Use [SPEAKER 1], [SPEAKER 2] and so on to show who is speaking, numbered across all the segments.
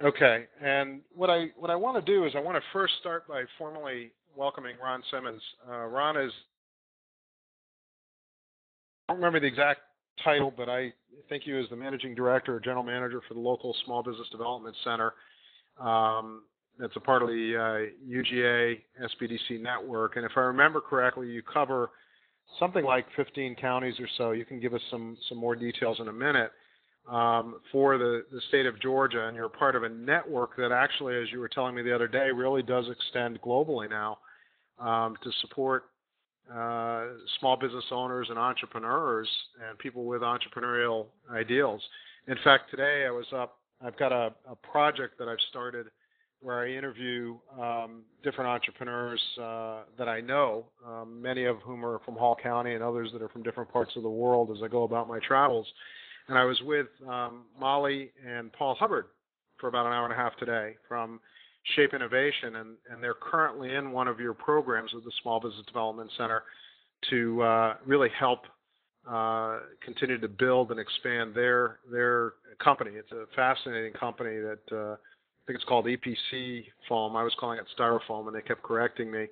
[SPEAKER 1] Okay, and what I want to do is I want to first start by formally welcoming Ron Simmons. Ron is, I don't remember the exact title, but I think you as the managing director or general manager for the local Small Business Development Center. That's a part of the UGA SBDC network, and if I remember correctly, you cover something like 15 counties or so. You can give us some more details in a minute. For the state of Georgia, and you're part of a network that actually, as you were telling me the other day, really does extend globally now to support small business owners and entrepreneurs and people with entrepreneurial ideals. In fact, today I've got a project that I've started where I interview different entrepreneurs that I know, many of whom are from Hall County and others that are from different parts of the world as I go about my travels. And I was with Molly and Paul Hubbard for about an hour and a half today from Shape Innovation, and they're currently in one of your programs with the Small Business Development Center to really help continue to build and expand their company. It's a fascinating company that I think it's called EPC Foam. I was calling it Styrofoam, and they kept correcting me.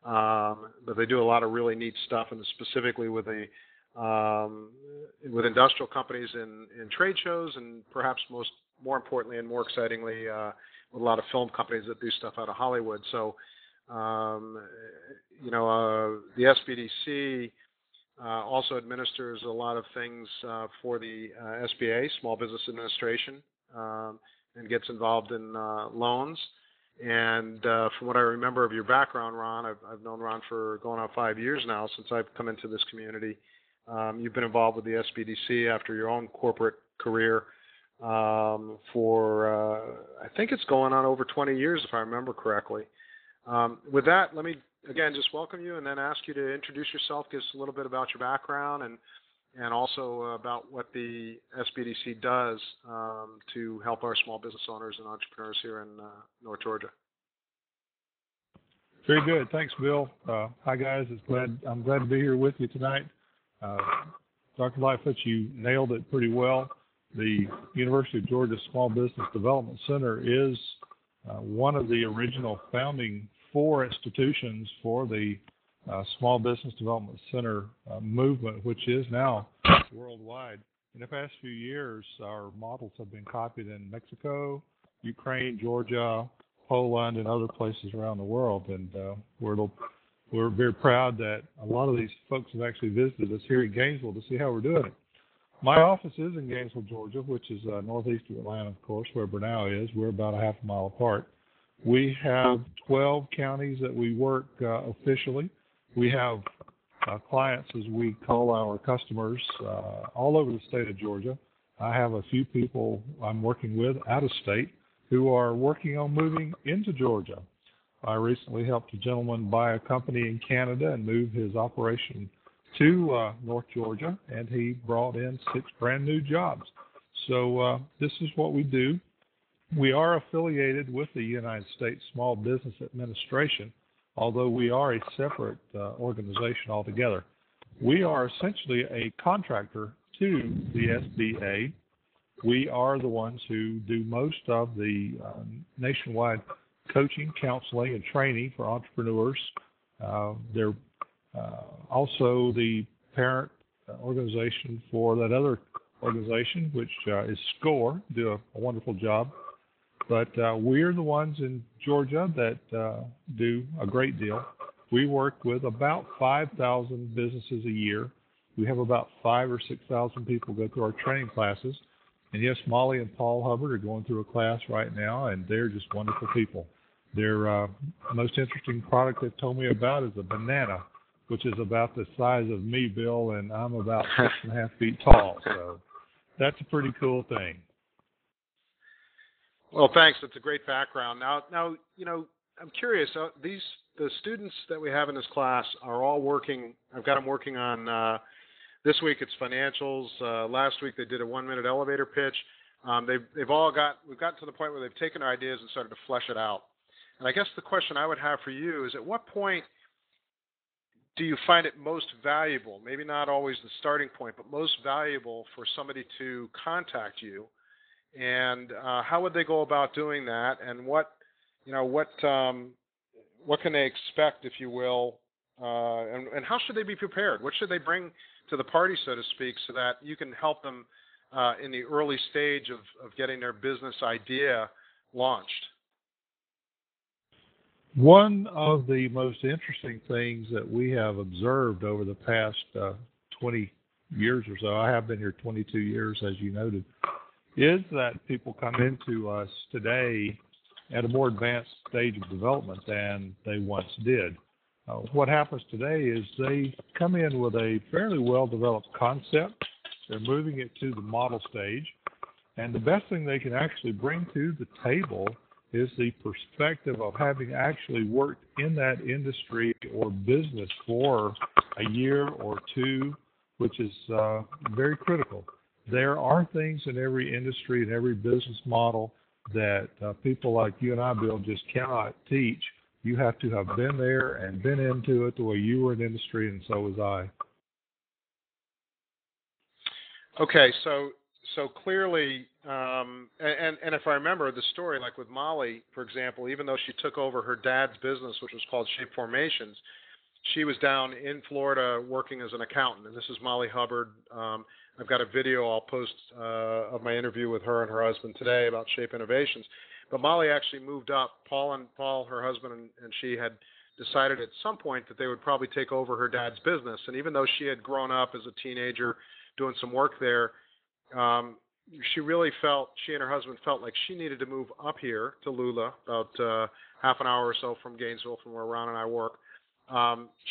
[SPEAKER 1] But they do a lot of really neat stuff, and specifically with industrial companies in trade shows, and perhaps more importantly and more excitingly, with a lot of film companies that do stuff out of Hollywood. So, the SBDC also administers a lot of things for the SBA, Small Business Administration, and gets involved in loans. And from what I remember of your background, Ron, I've known Ron for going on 5 years now since I've come into this community. You've been involved with the SBDC after your own corporate career for, I think it's going on over 20 years, if I remember correctly. With that, let me, again, just welcome you and then ask you to introduce yourself, give us a little bit about your background, and also about what the SBDC does to help our small business owners and entrepreneurs here in North Georgia.
[SPEAKER 2] Very good. Thanks, Bill. Hi, guys. I'm glad to be here with you tonight. Dr. Lightfoot, you nailed it pretty well. The University of Georgia Small Business Development Center is one of the original founding 4 institutions for the Small Business Development Center movement, which is now worldwide. In the past few years, our models have been copied in Mexico, Ukraine, Georgia, Poland, and other places around the world. And we're very proud that a lot of these folks have actually visited us here in Gainesville to see how we're doing it. My office is in Gainesville, Georgia, which is northeast of Atlanta, of course, where Bernal is. We're about a half a mile apart. We have 12 counties that we work officially. We have clients, as we call our customers, all over the state of Georgia. I have a few people I'm working with out of state who are working on moving into Georgia. I recently helped a gentleman buy a company in Canada and move his operation to North Georgia, and he brought in 6 brand new jobs. So this is what we do. We are affiliated with the United States Small Business Administration, although we are a separate organization altogether. We are essentially a contractor to the SBA. We are the ones who do most of the nationwide coaching, counseling, and training for entrepreneurs. They're also the parent organization for that other organization, which is SCORE, do a wonderful job. But we're the ones in Georgia that do a great deal. We work with about 5,000 businesses a year. We have about 5,000 or 6,000 people go through our training classes. And yes, Molly and Paul Hubbard are going through a class right now, and they're just wonderful people. Their most interesting product they've told me about is a banana, which is about the size of me, Bill, and I'm about 6.5 feet tall. So that's a pretty cool thing.
[SPEAKER 1] Well, thanks. That's a great background. Now, I'm curious. The students that we have in this class are all working. I've got them working on. This week it's financials. Last week they did a 1-minute elevator pitch. We've gotten to the point where they've taken their ideas and started to flesh it out. And I guess the question I would have for you is, at what point do you find it most valuable, maybe not always the starting point, but most valuable for somebody to contact you and how would they go about doing that, and what can they expect, if you will, and how should they be prepared? What should they bring to the party, so to speak, so that you can help them in the early stage of getting their business idea launched?
[SPEAKER 2] One of the most interesting things that we have observed over the past 20 years or so, I have been here 22 years, as you noted, is that people come into us today at a more advanced stage of development than they once did. What happens today is they come in with a fairly well-developed concept. They're moving it to the model stage, and the best thing they can actually bring to the table is the perspective of having actually worked in that industry or business for a year or two, which is very critical. There are things in every industry and every business model that people like you and I, Bill, just cannot teach. You have to have been there and been into it the way you were in industry, and so was I.
[SPEAKER 1] Okay, so clearly, and if I remember the story, like with Molly, for example, even though she took over her dad's business, which was called Shape Formations, she was down in Florida working as an accountant. And this is Molly Hubbard. I've got a video I'll post of my interview with her and her husband today about Shape Innovations. But Molly actually moved up. Paul, her husband, and she had decided at some point that they would probably take over her dad's business. And even though she had grown up as a teenager doing some work there, she and her husband felt like she needed to move up here to Lula, about half an hour or so from Gainesville, from where Ron and I work.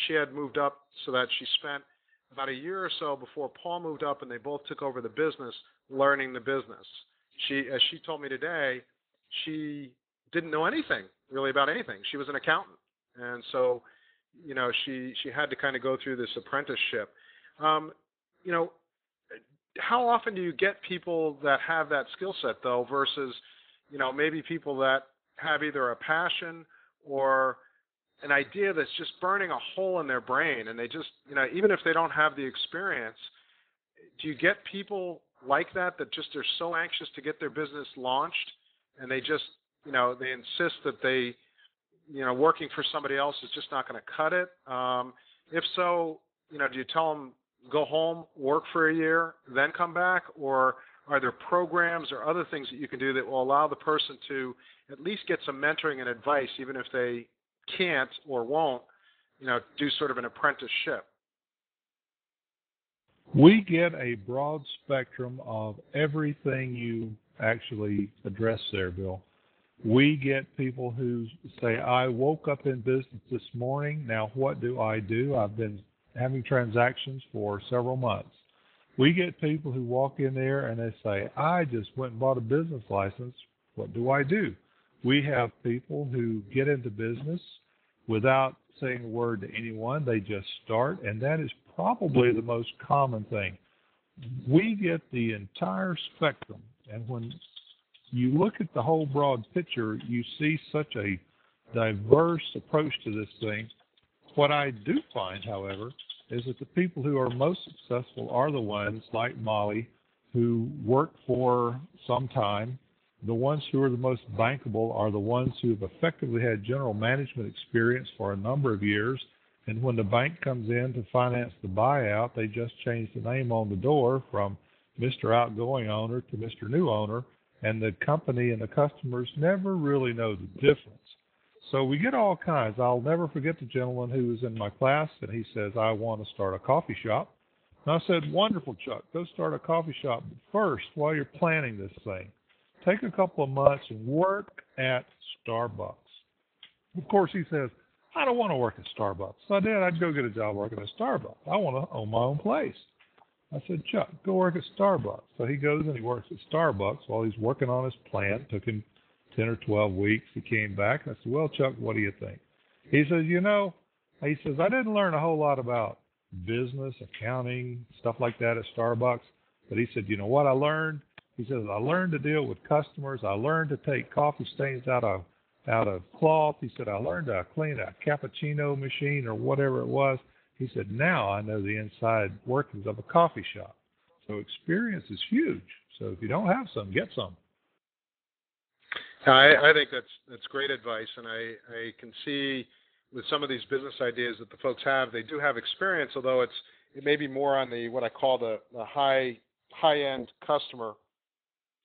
[SPEAKER 1] She had moved up so that she spent about a year or so before Paul moved up and they both took over the business, learning the business. As she told me today, she didn't know anything really about anything. She was an accountant. And so, she had to kind of go through this apprenticeship. How often do you get people that have that skill set, though, versus, maybe people that have either a passion or an idea that's just burning a hole in their brain, and they just, even if they don't have the experience, do you get people like that just are so anxious to get their business launched, and they just, they insist that they, working for somebody else is just not going to cut it? If so, do you tell them, go home, work for a year, then come back? Or are there programs or other things that you can do that will allow the person to at least get some mentoring and advice, even if they can't or won't, do sort of an apprenticeship?
[SPEAKER 2] We get a broad spectrum of everything you actually address there, Bill. We get people who say, I woke up in business this morning. Now what do? I've been having transactions for several months. We get people who walk in there and they say, I just went and bought a business license. What do? We have people who get into business without saying a word to anyone. They just start, and that is probably the most common thing. We get the entire spectrum, and when you look at the whole broad picture, you see such a diverse approach to this thing. What I do find, however, is that the people who are most successful are the ones like Molly who work for some time. The ones who are the most bankable are the ones who have effectively had general management experience for a number of years. And when the bank comes in to finance the buyout, they just change the name on the door from Mr. Outgoing Owner to Mr. New Owner, and the company and the customers never really know the difference. So we get all kinds. I'll never forget the gentleman who was in my class, and he says, I want to start a coffee shop. And I said, wonderful, Chuck. Go start a coffee shop. But first, while you're planning this thing, take a couple of months and work at Starbucks. Of course, he says, I don't want to work at Starbucks. So I did. I'd go get a job working at Starbucks. I want to own my own place. I said, Chuck, go work at Starbucks. So he goes and he works at Starbucks while he's working on his plan. Took him 10 or 12 weeks. He came back. I said, well, Chuck, what do you think? He says, I didn't learn a whole lot about business, accounting, stuff like that at Starbucks. But he said, you know what I learned? He says, I learned to deal with customers. I learned to take coffee stains out of cloth. He said, I learned to clean a cappuccino machine or whatever it was. He said, now I know the inside workings of a coffee shop. So experience is huge. So if you don't have some, get some.
[SPEAKER 1] I think that's great advice, and I can see with some of these business ideas that the folks have, they do have experience, although it may be more on the what I call the high-end customer.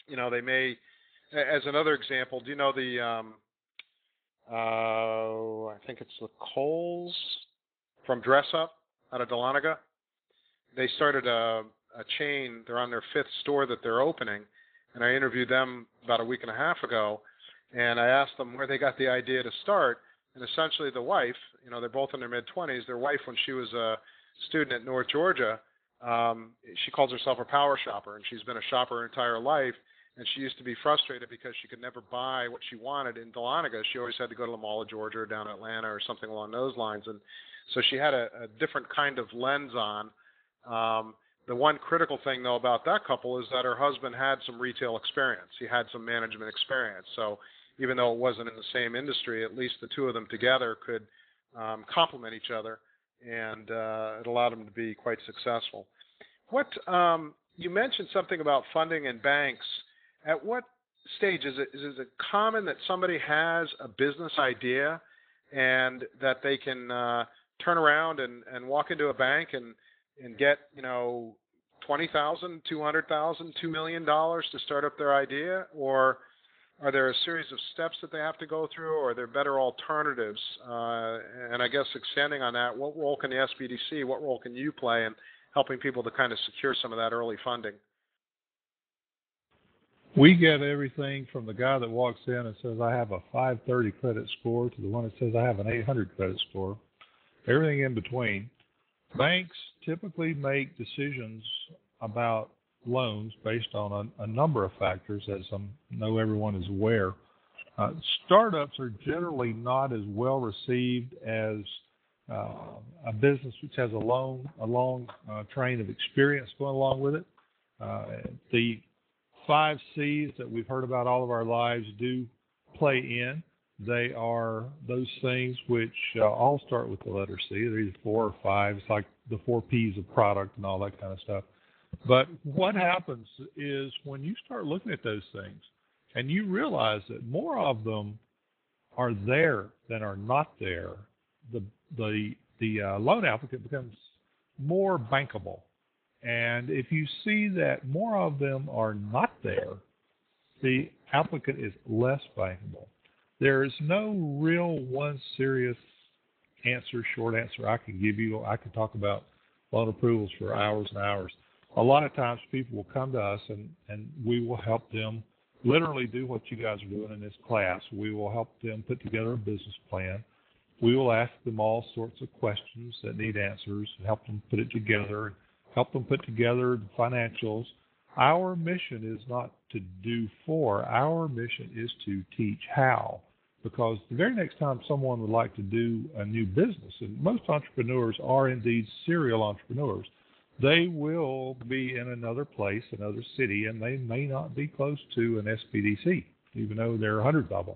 [SPEAKER 1] They may, as another example, do you know the I think it's the Coles from Dress Up out of Dahlonega? They started a chain. They're on their 5th store that they're opening, and I interviewed them about a week and a half ago, and I asked them where they got the idea to start. And essentially the wife, they're both in their mid-20s. Their wife, when she was a student at North Georgia, she calls herself a power shopper, and she's been a shopper her entire life. And she used to be frustrated because she could never buy what she wanted in Dahlonega. She always had to go to the Mall of Georgia or down Atlanta or something along those lines. And so she had a different kind of lens on. The one critical thing, though, about that couple is that her husband had some retail experience. He had some management experience. So even though it wasn't in the same industry, at least the two of them together could complement each other, and it allowed them to be quite successful. You mentioned something about funding and banks. At what stage is it common that somebody has a business idea and that they can turn around and walk into a bank and get $20,000, $200,000, $2 million to start up their idea? Or are there a series of steps that they have to go through, or are there better alternatives? And I guess extending on that, what role can the SBDC, what role can you play in helping people to kind of secure some of that early funding?
[SPEAKER 2] We get everything from the guy that walks in and says, I have a 530 credit score, to the one that says, I have an 800 credit score, everything in between. Banks typically make decisions about loans based on a number of factors, as I know everyone is aware. Startups are generally not as well received as a business which has a long train of experience going along with it. The 5 C's that we've heard about all of our lives do play in. They are those things which all start with the letter C. They're either 4 or 5. It's like the 4 P's of product and all that kind of stuff. But what happens is when you start looking at those things and you realize that more of them are there than are not there, the loan applicant becomes more bankable. And if you see that more of them are not there, the applicant is less bankable. There is no real one serious answer, short answer I can give you. I can talk about loan approvals for hours and hours. A lot of times people will come to us and we will help them literally do what you guys are doing in this class. We will help them put together a business plan. We will ask them all sorts of questions that need answers, help them put it together, help them put together the financials. Our mission is not to do for. Our mission is to teach how. Because the very next time someone would like to do a new business, and most entrepreneurs are indeed serial entrepreneurs, they will be in another place, another city, and they may not be close to an SBDC, even though there are hundreds of them.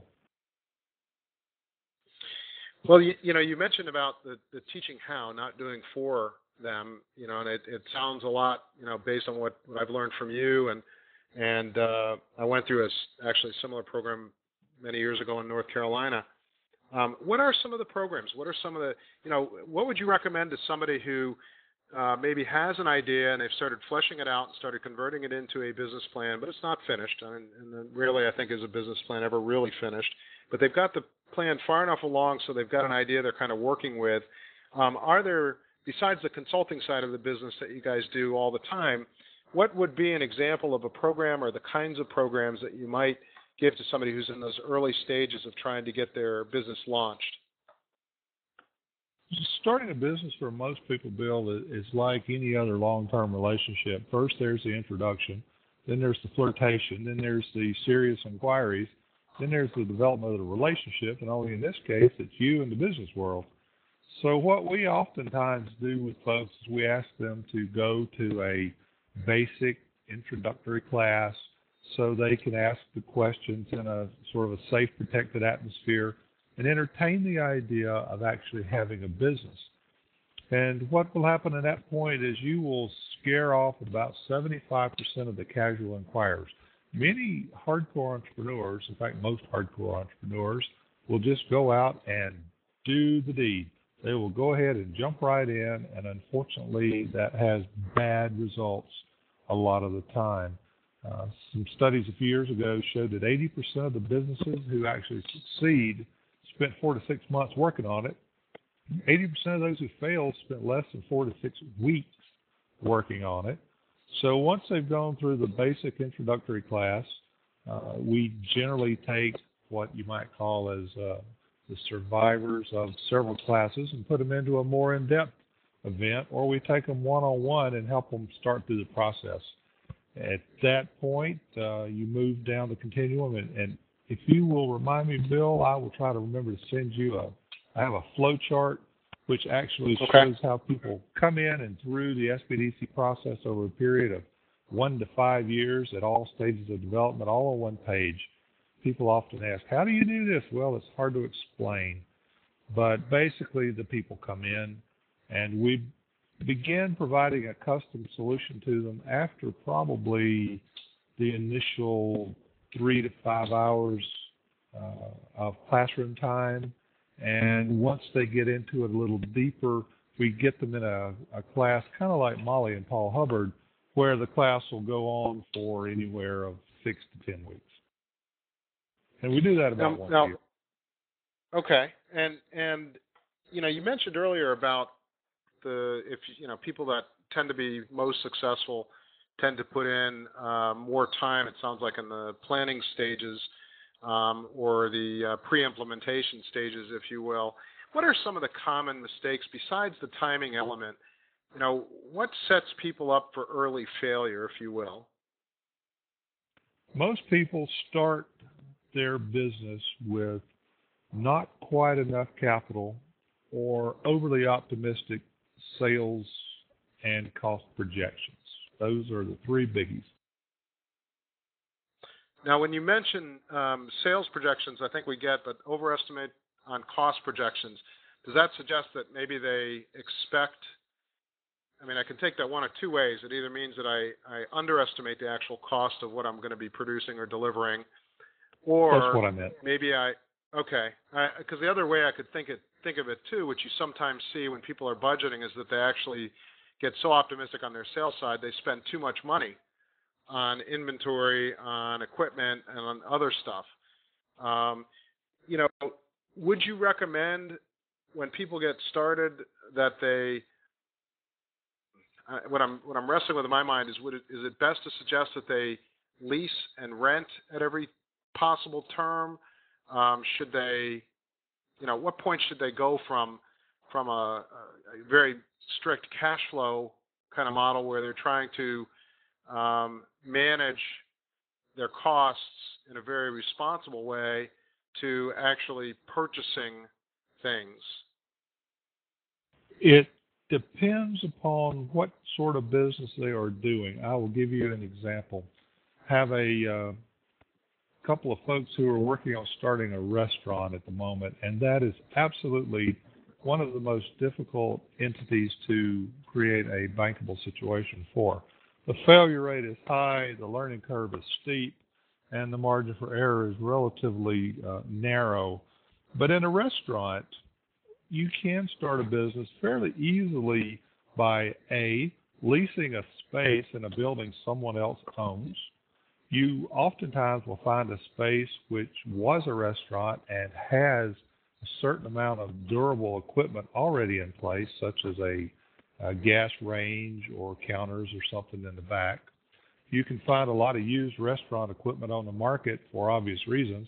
[SPEAKER 1] Well, you mentioned about the teaching how, not doing for them, and it sounds a lot, based on what I've learned from you, and I went through actually a similar program many years ago in North Carolina. What are some of the programs? What are some of the, what would you recommend to somebody who maybe has an idea and they've started fleshing it out and started converting it into a business plan, but it's not finished, and rarely I think is a business plan ever really finished, but they've got the plan far enough along so they've got an idea they're kind of working with. Are there, besides the consulting side of the business that you guys do all the time, what would be an example of a program or the kinds of programs that you might give to somebody who's in those early stages of trying to get their business launched?
[SPEAKER 2] Starting a business for most people, Bill, is like any other long-term relationship. First, there's the introduction. Then there's the flirtation. Then there's the serious inquiries. Then there's the development of the relationship. And only in this case, it's you and the business world. So what we oftentimes do with folks is we ask them to go to a basic introductory class so they can ask the questions in a sort of a safe, protected atmosphere and entertain the idea of actually having a business. And what will happen at that point is you will scare off about 75% of the casual inquirers. many hardcore entrepreneurs, in fact, most hardcore entrepreneurs, will just go out and do the deed. They will go ahead and jump right in, and unfortunately, that has bad results a lot of the time. Some studies a few years ago showed that 80% of the businesses who actually succeed spent 4 to 6 months working on it. 80% of those who failed spent less than 4 to 6 weeks working on it. So once they've gone through the basic introductory class, we generally take what you might call as the survivors of several classes and put them into a more in-depth event, or we take them one-on-one and help them start through the process. At that point, you move down the continuum, and if you will remind me, Bill, I will try to remember to send you I have a flow chart which actually shows how people come in and through the SBDC process over a period of 1 to 5 years at all stages of development, all on one page. People often ask, how do you do this? Well, it's hard to explain. But basically, the people come in, and we begin providing a custom solution to them after probably the initial 3 to 5 hours of classroom time. And once they get into it a little deeper, we get them in a class kind of like Molly and Paul Hubbard, where the class will go on for anywhere of 6 to 10 weeks. And we do that about once a year.
[SPEAKER 1] Okay. And you mentioned earlier about people that tend to be most successful tend to put in more time, it sounds like, in the planning stages or the pre-implementation stages, if you will. What are some of the common mistakes besides the timing element? What sets people up for early failure, if you will?
[SPEAKER 2] Most people start their business with not quite enough capital or overly optimistic sales and cost projections. Those are the 3 biggies.
[SPEAKER 1] Now, when you mention sales projections, I think we get, but overestimate on cost projections, does that suggest that maybe they expect, I can take that one of 2 ways. It either means that I underestimate the actual cost of what I'm going to be producing or delivering, or
[SPEAKER 2] that's what I meant.
[SPEAKER 1] Maybe because the other way I could think of it too, which you sometimes see when people are budgeting, is that they actually get so optimistic on their sales side, they spend too much money on inventory, on equipment, and on other stuff. Would you recommend when people get started that they? What I'm wrestling with in my mind is is it best to suggest that they lease and rent at every possible term? Should they? What point should they go from a very strict cash flow kind of model where they're trying to manage their costs in a very responsible way to actually purchasing things?
[SPEAKER 2] It depends upon what sort of business they are doing. I will give you an example. Have a couple of folks who are working on starting a restaurant at the moment, and that is absolutely one of the most difficult entities to create a bankable situation for. The failure rate is high, the learning curve is steep, and the margin for error is relatively narrow. But in a restaurant, you can start a business fairly easily by leasing a space in a building someone else owns. You oftentimes will find a space which was a restaurant and has a certain amount of durable equipment already in place, such as a gas range or counters or something in the back. You can find a lot of used restaurant equipment on the market for obvious reasons.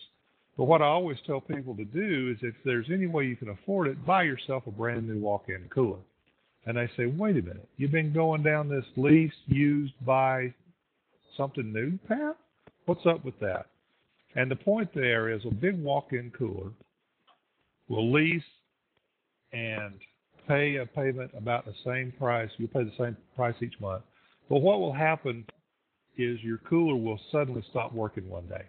[SPEAKER 2] But what I always tell people to do is, if there's any way you can afford it, buy yourself a brand new walk-in cooler. And they say, wait a minute, you've been going down this lease, used, buy something new path? What's up with that? And the point there is, a big walk-in cooler will lease and pay a payment about the same price. You'll pay the same price each month. But what will happen is your cooler will suddenly stop working one day.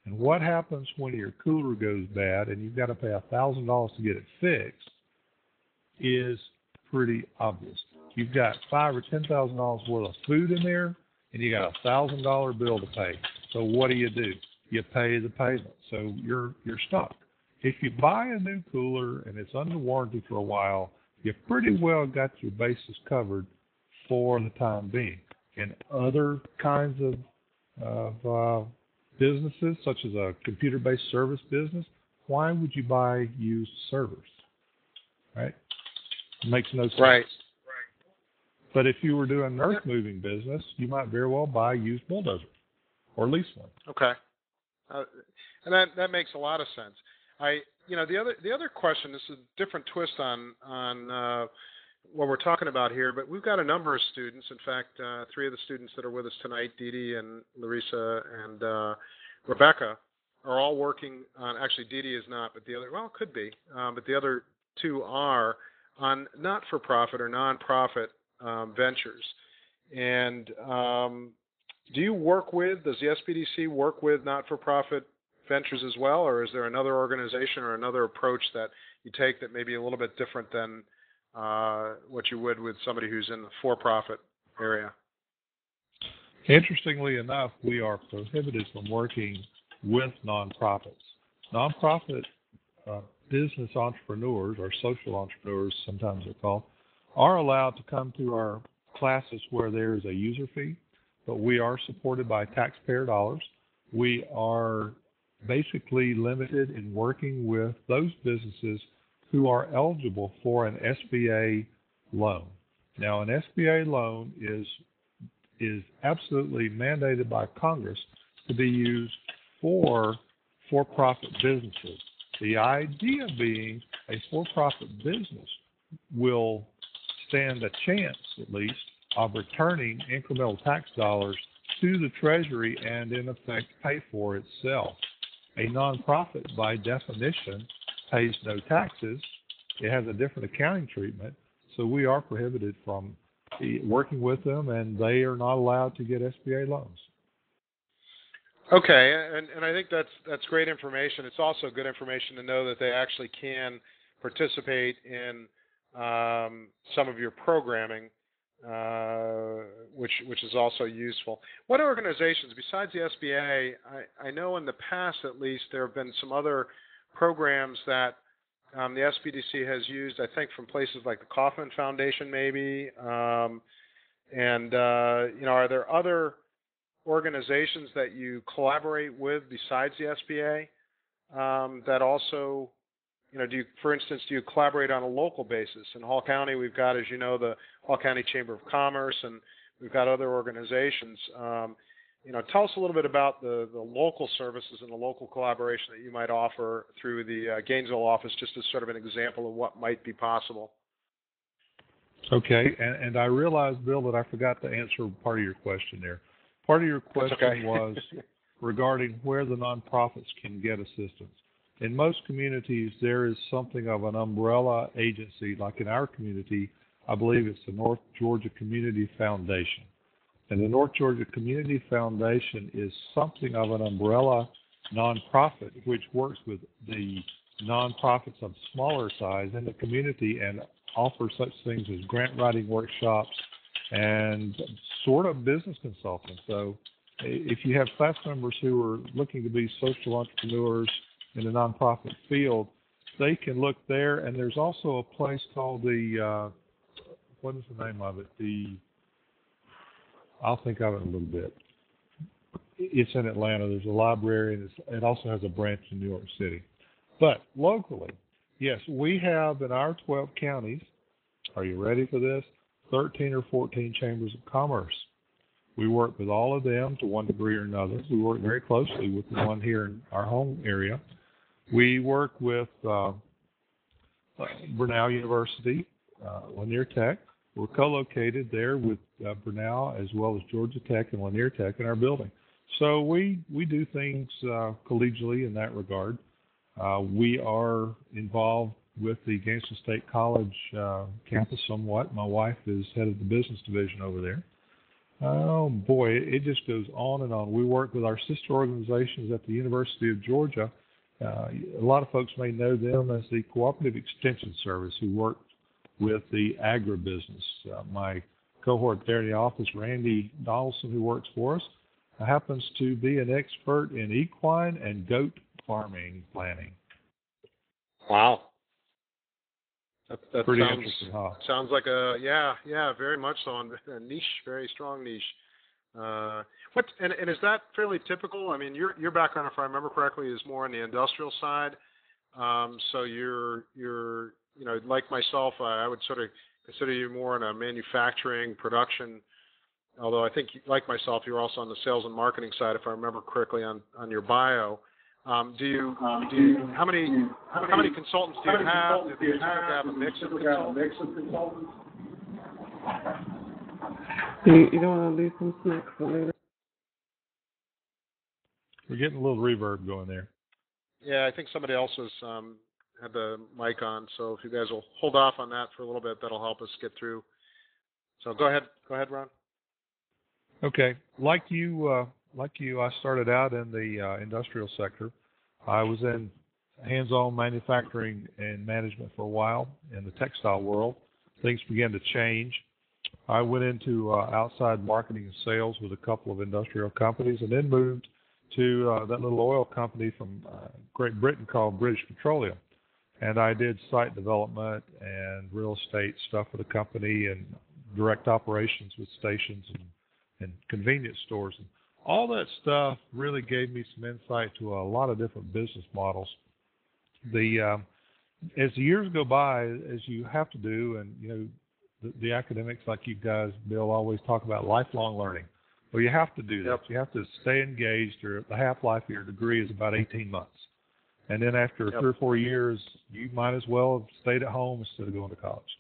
[SPEAKER 2] And what happens when your cooler goes bad and you've got to pay $1,000 to get it fixed is pretty obvious. You've got $5,000 or $10,000 worth of food in there, and you got a $1,000 bill to pay. So what do? You pay the payment. So you're stuck. If you buy a new cooler and it's under warranty for a while, you've pretty well got your bases covered for the time being. In other kinds of businesses, such as a computer-based service business, why would you buy used servers? Right? It makes no sense.
[SPEAKER 1] Right.
[SPEAKER 2] But if you were doing an earth-moving business, you might very well buy a used bulldozer or lease one.
[SPEAKER 1] Okay. And that makes a lot of sense. The other question, this is a different twist on what we're talking about here, but we've got a number of students. In fact, 3 of the students that are with us tonight, Dee Dee and Larissa and Rebecca, are all working on, actually Dee Dee is not, but the other, well, it could be, but the other 2 are on not-for-profit or non-profit ventures. And does the SBDC work with not-for-profit ventures as well, or is there another organization or another approach that you take that may be a little bit different than what you would with somebody who's in the for-profit area?
[SPEAKER 2] Interestingly enough, we are prohibited from working with nonprofits. Nonprofit business entrepreneurs, or social entrepreneurs sometimes they're called, are allowed to come to our classes where there is a user fee, but we are supported by taxpayer dollars. We are basically limited in working with those businesses who are eligible for an SBA loan. Now, an SBA loan is absolutely mandated by Congress to be used for-profit businesses. The idea being a for-profit business will stand a chance, at least, of returning incremental tax dollars to the Treasury and, in effect, pay for itself. A nonprofit, by definition, pays no taxes. It has a different accounting treatment, so we are prohibited from working with them, and they are not allowed to get SBA loans.
[SPEAKER 1] Okay, and I think that's great information. It's also good information to know that they actually can participate in some of your programming, which is also useful. What organizations, besides the SBA, I know in the past at least there have been some other programs that the SBDC has used, I think from places like the Kauffman Foundation maybe, are there other organizations that you collaborate with besides the SBA that also, do you collaborate on a local basis? In Hall County, we've got, as you know, the Hall County Chamber of Commerce, and we've got other organizations. Tell us a little bit about the local services and the local collaboration that you might offer through the Gainesville office, just as sort of an example of what might be possible.
[SPEAKER 2] Okay, and I realize, Bill, that I forgot to answer part of your question there. Part of your question was regarding where the nonprofits can get assistance. In most communities, there is something of an umbrella agency, like in our community, I believe it's the North Georgia Community Foundation. And the North Georgia Community Foundation is something of an umbrella nonprofit, which works with the nonprofits of smaller size in the community and offers such things as grant writing workshops and sort of business consulting. So if you have class members who are looking to be social entrepreneurs in the nonprofit field, they can look there. And there's also a place called what is the name of it? I'll think of it in a little bit. It's in Atlanta. There's a library, and it also has a branch in New York City. But locally, yes, we have in our 12 counties, are you ready for this? 13 or 14 chambers of commerce. We work with all of them to one degree or another. We work very closely with the one here in our home area. We work with Brenau University, Lanier Tech. We're co-located there with Brenau as well as Georgia Tech and Lanier Tech in our building. So we do things collegially in that regard. We are involved with the Gainesville State College campus somewhat. My wife is head of the business division over there. Oh, boy, it just goes on and on. We work with our sister organizations at the University of Georgia. A lot of folks may know them as the Cooperative Extension Service, who work with the agribusiness. My cohort there in the office, Randy Donaldson, who works for us, happens to be an expert in equine and goat farming planning.
[SPEAKER 1] Wow. That
[SPEAKER 2] Pretty
[SPEAKER 1] sounds
[SPEAKER 2] interesting, huh?
[SPEAKER 1] sounds like very much so, on a niche, very strong niche. And is that fairly typical? I mean, your background, if I remember correctly, is more on the industrial side. So you're like myself, I would sort of consider you more in a manufacturing production. Although I think, like myself, you're also on the sales and marketing side, if I remember correctly, on your bio. How many consultants do you have? Do you have a mix of consultants?
[SPEAKER 3] You don't want to leave some snacks for later.
[SPEAKER 2] We're getting a little reverb going there.
[SPEAKER 1] Yeah, I think somebody else has had the mic on, so if you guys will hold off on that for a little bit, that'll help us get through. So go ahead, Ron.
[SPEAKER 2] Okay, like you, I started out in the industrial sector. I was in hands-on manufacturing and management for a while in the textile world. Things began to change. I went into outside marketing and sales with a couple of industrial companies, and then moved to that little oil company from Great Britain called British Petroleum. And I did site development and real estate stuff for the company, and direct operations with stations and convenience stores. And all that stuff really gave me some insight to a lot of different business models. As the years go by, as you have to do, and the academics like you guys, Bill, always talk about lifelong learning. Well, you have to do that.
[SPEAKER 1] Yep.
[SPEAKER 2] You have to stay engaged, or the half-life of your degree is about 18 months. And then after 3 or 4 years, you might as well have stayed at home instead of going to college.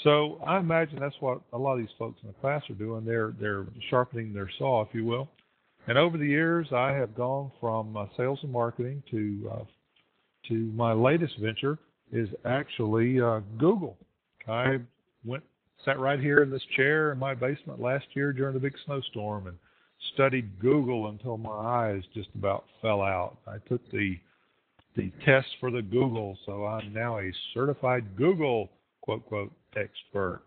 [SPEAKER 2] So I imagine that's what a lot of these folks in the class are doing. They're sharpening their saw, if you will. And over the years, I have gone from sales and marketing to my latest venture is actually Google. I sat right here in this chair in my basement last year during the big snowstorm and studied Google until my eyes just about fell out. I took the test for the Google, so I'm now a certified Google quote expert.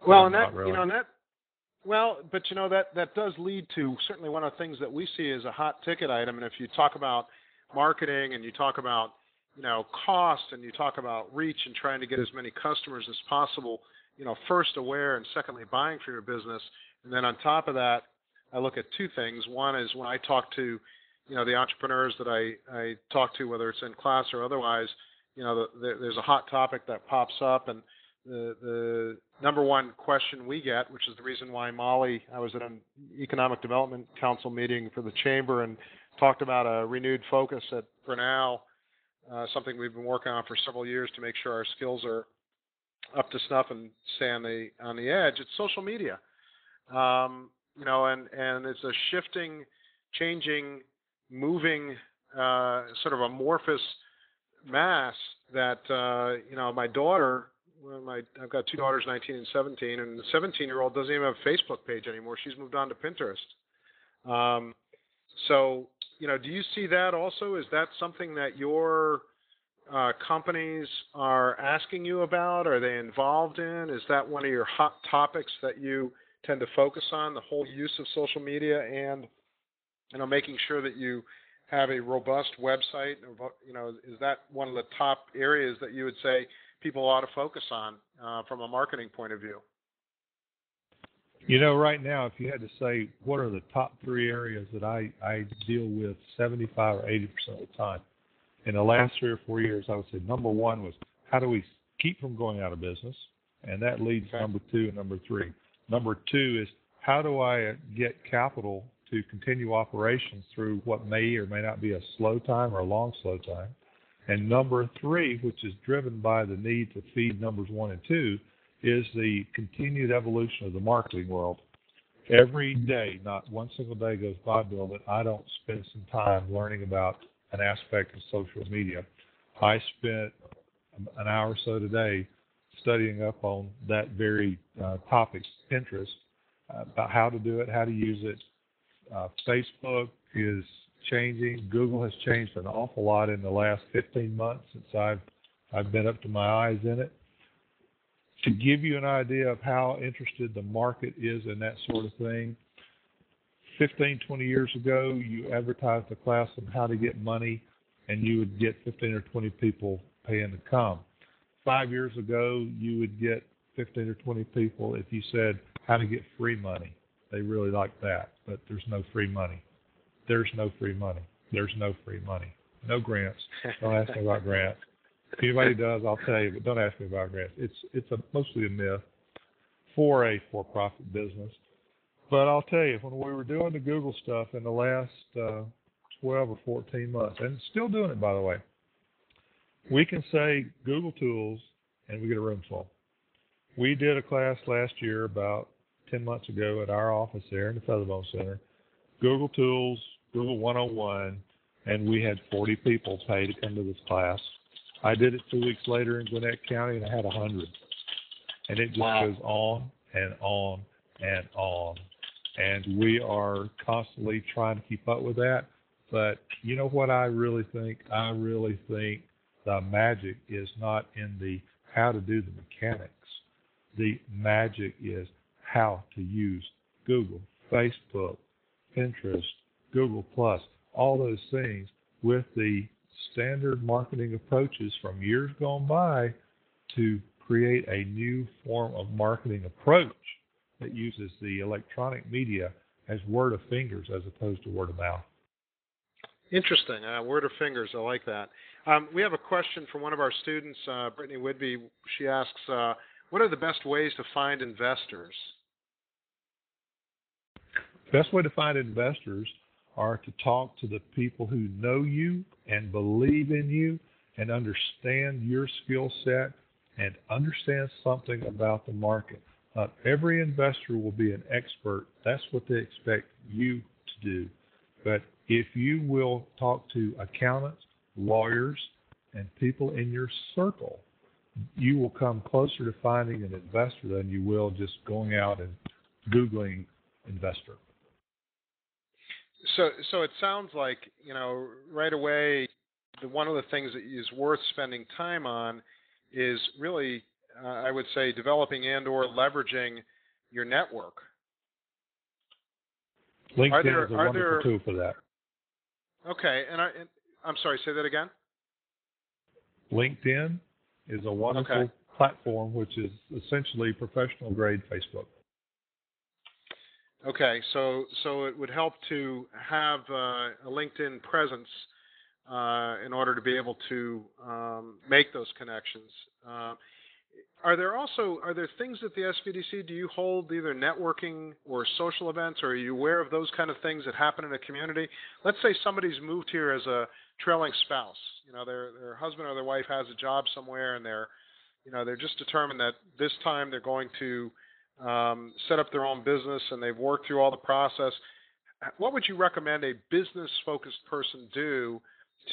[SPEAKER 1] Well, and that really. That does lead to certainly one of the things that we see as a hot ticket item. And if you talk about marketing and you talk about cost and you talk about reach and trying to get as many customers as possible, first aware and secondly buying for your business. And then on top of that, I look at two things. One is when I talk to the entrepreneurs that I talk to, whether it's in class or otherwise, there's a hot topic that pops up, and the number one question we get, which is the reason why I was at an Economic Development Council meeting for the Chamber and talked about a renewed focus at Grinnell, something we've been working on for several years to make sure our skills are up to snuff and stay on the edge. It's social media, and it's a shifting, changing, moving, sort of amorphous mass that my daughter. I've got two daughters, 19 and 17, and the 17-year-old doesn't even have a Facebook page anymore. She's moved on to Pinterest. So, do you see that also? Is that something that your companies are asking you about? Are they involved in? Is that one of your hot topics that you tend to focus on, the whole use of social media and, making sure that you have a robust website? Is that one of the top areas that you would say people ought to focus on from a marketing point of view?
[SPEAKER 2] Right now, if you had to say what are the top 3 areas that I deal with 75 or 80% of the time, in the last 3 or 4 years, I would say number 1 was how do we keep from going out of business? And that leads to number 2 and number 3. Number 2 is how do I get capital to continue operations through what may or may not be a slow time or a long slow time? And number 3, which is driven by the need to feed numbers 1 and 2, is the continued evolution of the marketing world. Every day, not one single day goes by, Bill, that I don't spend some time learning about an aspect of social media. I spent an hour or so today studying up on that very topic, Pinterest, about how to do it, how to use it. Facebook is changing. Google has changed an awful lot in the last 15 months since I've been up to my eyes in it. To give you an idea of how interested the market is in that sort of thing, 15, 20 years ago, you advertised a class on how to get money, and you would get 15 or 20 people paying to come. 5 years ago, you would get 15 or 20 people if you said how to get free money. They really like that, but there's no free money. There's no free money. There's no free money. No grants. Don't ask me about grants. If anybody does, I'll tell you, but don't ask me about grants. It's mostly a myth for a for-profit business. But I'll tell you, when we were doing the Google stuff in the last 12 or 14 months, and still doing it, by the way, we can say Google tools, and we get a room full. We did a class last year, about 10 months ago, at our office there in the Featherbone Center, Google tools, Google 101, and we had 40 people pay to come to this class. I did it 2 weeks later in Gwinnett County, and I had 100. And it just goes on and on and on. And we are constantly trying to keep up with that. But you know what I really think? I really think the magic is not in the how to do the mechanics. The magic is how to use Google, Facebook, Pinterest, Google+, all those things with the standard marketing approaches from years gone by to create a new form of marketing approach that uses the electronic media as word of fingers as opposed to word of mouth.
[SPEAKER 1] Interesting. Word of fingers. I like that. We have a question from one of our students, Brittany Whidbey. She asks, what are the best ways to find investors?
[SPEAKER 2] Best way to find investors are to talk to the people who know you and believe in you and understand your skill set and understand something about the market. Not every investor will be an expert. That's what they expect you to do. But if you will talk to accountants, lawyers, and people in your circle, you will come closer to finding an investor than you will just going out and Googling investor.
[SPEAKER 1] So it sounds like, right away, one of the things that is worth spending time on is really, I would say, developing and or leveraging your network.
[SPEAKER 2] LinkedIn is a wonderful tool for that.
[SPEAKER 1] Okay, and I'm sorry, say that again?
[SPEAKER 2] LinkedIn is a wonderful platform, which is essentially professional grade Facebook.
[SPEAKER 1] Okay, so it would help to have a LinkedIn presence in order to be able to make those connections. Are there things at the SBDC? Do you hold either networking or social events, or are you aware of those kind of things that happen in a community? Let's say somebody's moved here as a trailing spouse. Their husband or their wife has a job somewhere, and they're just determined that this time they're going to set up their own business, and they've worked through all the process. What would you recommend a business-focused person do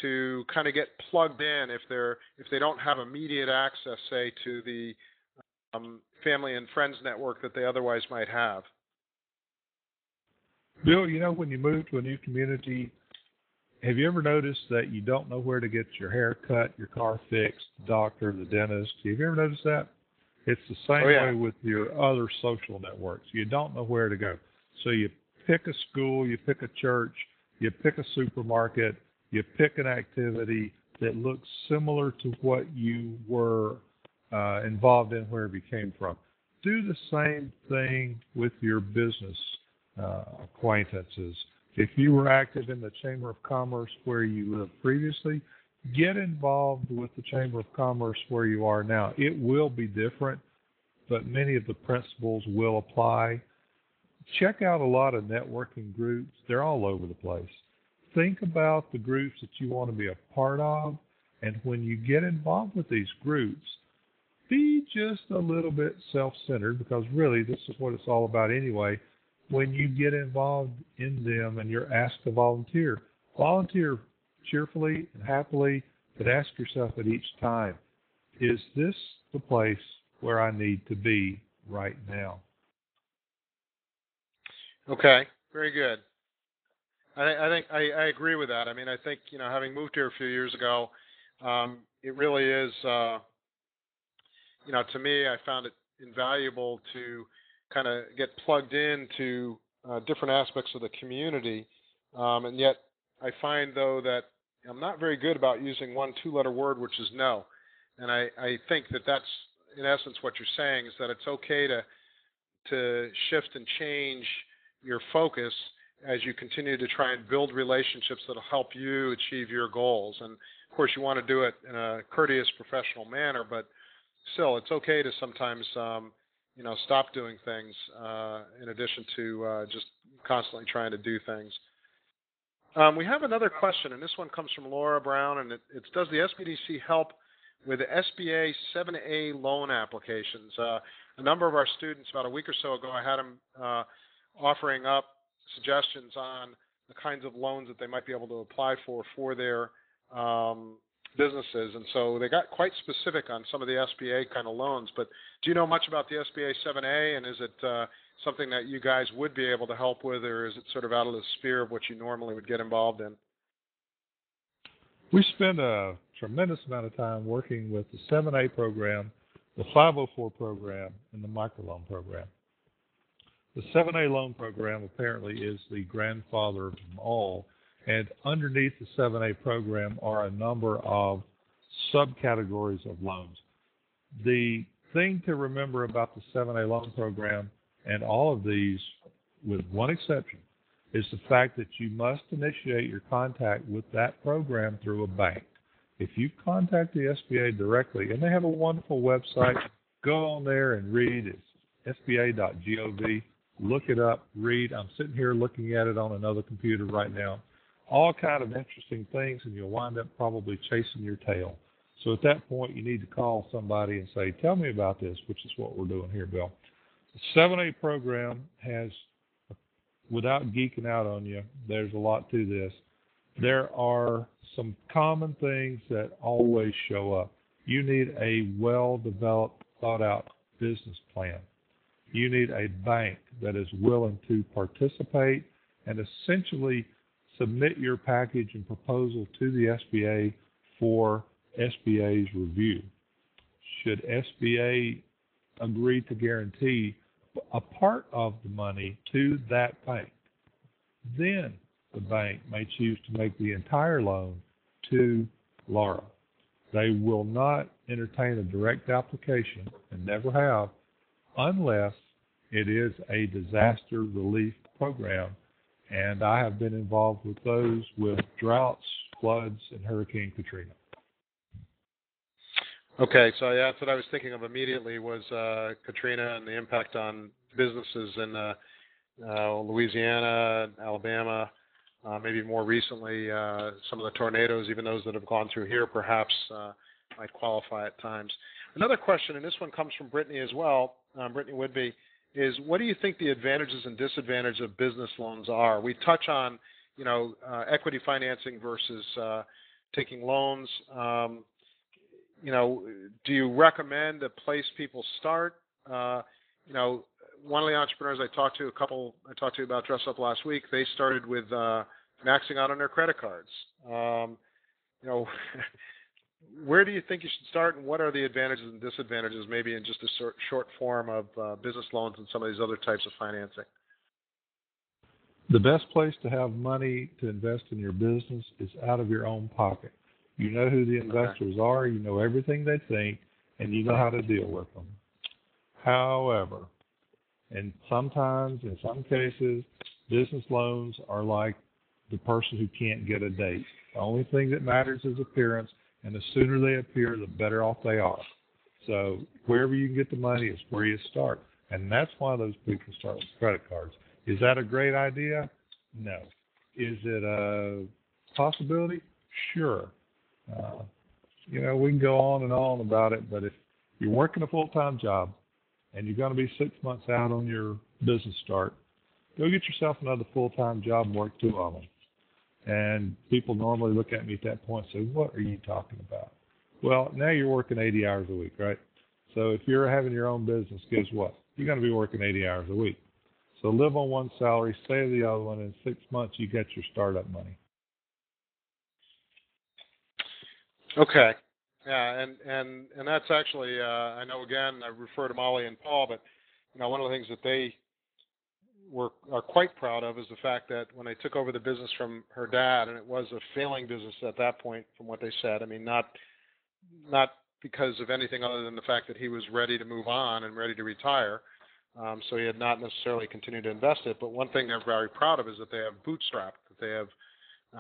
[SPEAKER 1] to kind of get plugged in if they don't have immediate access, say, to the family and friends network that they otherwise might have?
[SPEAKER 2] Bill, when you move to a new community, have you ever noticed that you don't know where to get your hair cut, your car fixed, the doctor, the dentist? Have you ever noticed that? It's the same way with your other social networks. You don't know where to go. So you pick a school, you pick a church, you pick a supermarket, you pick an activity that looks similar to what you were involved in wherever you came from. Do the same thing with your business acquaintances. If you were active in the Chamber of Commerce where you lived previously, get involved with the Chamber of Commerce where you are now. It will be different, but many of the principles will apply. Check out a lot of networking groups. They're all over the place. Think about the groups that you want to be a part of, and when you get involved with these groups, be just a little bit self-centered, because really this is what it's all about anyway. When you get involved in them and you're asked to volunteer cheerfully and happily, but ask yourself at each time, is this the place where I need to be right now? Okay,
[SPEAKER 1] very good. I think I agree with that. I mean, I think, having moved here a few years ago, it really is, to me, I found it invaluable to kind of get plugged into different aspects of the community. And yet I find, though, that I'm not very good about using one two-letter word, which is no. And I think that that's, in essence, what you're saying, is that it's okay to shift and change your focus as you continue to try and build relationships that will help you achieve your goals. And, of course, you want to do it in a courteous, professional manner, but still, it's okay to sometimes, stop doing things in addition to just constantly trying to do things. We have another question, and this one comes from Laura Brown, and it's does the SBDC help with the SBA 7A loan applications? A number of our students, about a week or so ago, I had them offering up suggestions on the kinds of loans that they might be able to apply for their businesses. And so they got quite specific on some of the SBA kind of loans. But do you know much about the SBA 7A, and is it something that you guys would be able to help with, or is it sort of out of the sphere of what you normally would get involved in?
[SPEAKER 2] We spend a tremendous amount of time working with the 7A program, the 504 program, and the microloan program. The 7A loan program apparently is the grandfather of them all, and underneath the 7A program are a number of subcategories of loans. The thing to remember about the 7A loan program and all of these, with one exception, is the fact that you must initiate your contact with that program through a bank. If you contact the SBA directly, and they have a wonderful website, go on there and read. It's sba.gov. Look it up, read. I'm sitting here looking at it on another computer right now. All kind of interesting things, and you'll wind up probably chasing your tail. So at that point, you need to call somebody and say, tell me about this, which is what we're doing here, Bill. The 7A program has, without geeking out on you, there's a lot to this. There are some common things that always show up. You need a well-developed, thought-out business plan. You need a bank that is willing to participate and essentially submit your package and proposal to the SBA for SBA's review. Should SBA agree to guarantee a part of the money to that bank, then the bank may choose to make the entire loan to Laura. They will not entertain a direct application, and never have, unless it is a disaster relief program. And I have been involved with those with droughts, floods, and Hurricane Katrina.
[SPEAKER 1] Okay, so yeah, that's what I was thinking of immediately was Katrina and the impact on businesses in Louisiana, Alabama, maybe more recently some of the tornadoes, even those that have gone through here perhaps might qualify at times. Another question, and this one comes from Brittany as well, Brittany Woodby, is what do you think the advantages and disadvantages of business loans are? We touch on, equity financing versus taking loans. Do you recommend a place people start? One of the entrepreneurs I talked to about Dress Up last week, they started with maxing out on their credit cards. Where do you think you should start, and what are the advantages and disadvantages, maybe in just a short form of business loans and some of these other types of financing?
[SPEAKER 2] The best place to have money to invest in your business is out of your own pocket. You know who the investors are, you know everything they think, and you know how to deal with them. However, and sometimes, in some cases, business loans are like the person who can't get a date. The only thing that matters is appearance, and the sooner they appear, the better off they are. So wherever you can get the money is where you start. And that's why those people start with credit cards. Is that a great idea? No. Is it a possibility? Sure. We can go on and on about it, but if you're working a full-time job and you're going to be 6 months out on your business start, go get yourself another full-time job and work 2 of them. And people normally look at me at that point and say, what are you talking about? Well, now you're working 80 hours a week, right? So if you're having your own business, guess what? You're going to be working 80 hours a week. So live on one salary, save the other one, and in 6 months you get your startup money.
[SPEAKER 1] Okay. Yeah, and that's actually I know again I refer to Molly and Paul, but one of the things that they are quite proud of is the fact that when they took over the business from her dad, and it was a failing business at that point, from what they said. I mean, not because of anything other than the fact that he was ready to move on and ready to retire. So he had not necessarily continued to invest it. But one thing they're very proud of is that they have bootstrapped, that they have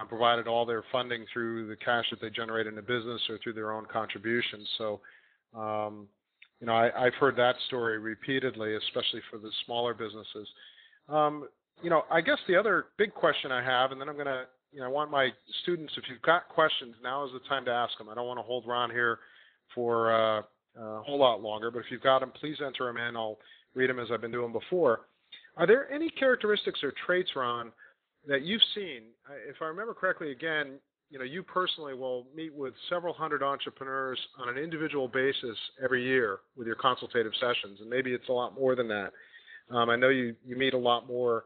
[SPEAKER 1] provided all their funding through the cash that they generate in the business or through their own contributions. So, I've heard that story repeatedly, especially for the smaller businesses. I guess the other big question I have, and then I'm going to, I want my students, if you've got questions, now is the time to ask them. I don't want to hold Ron here for a whole lot longer, but if you've got them, please enter them in. I'll read them as I've been doing before. Are there any characteristics or traits, Ron, that you've seen? If I remember correctly, again, you personally will meet with several hundred entrepreneurs on an individual basis every year with your consultative sessions, and maybe it's a lot more than that. I know you meet a lot more,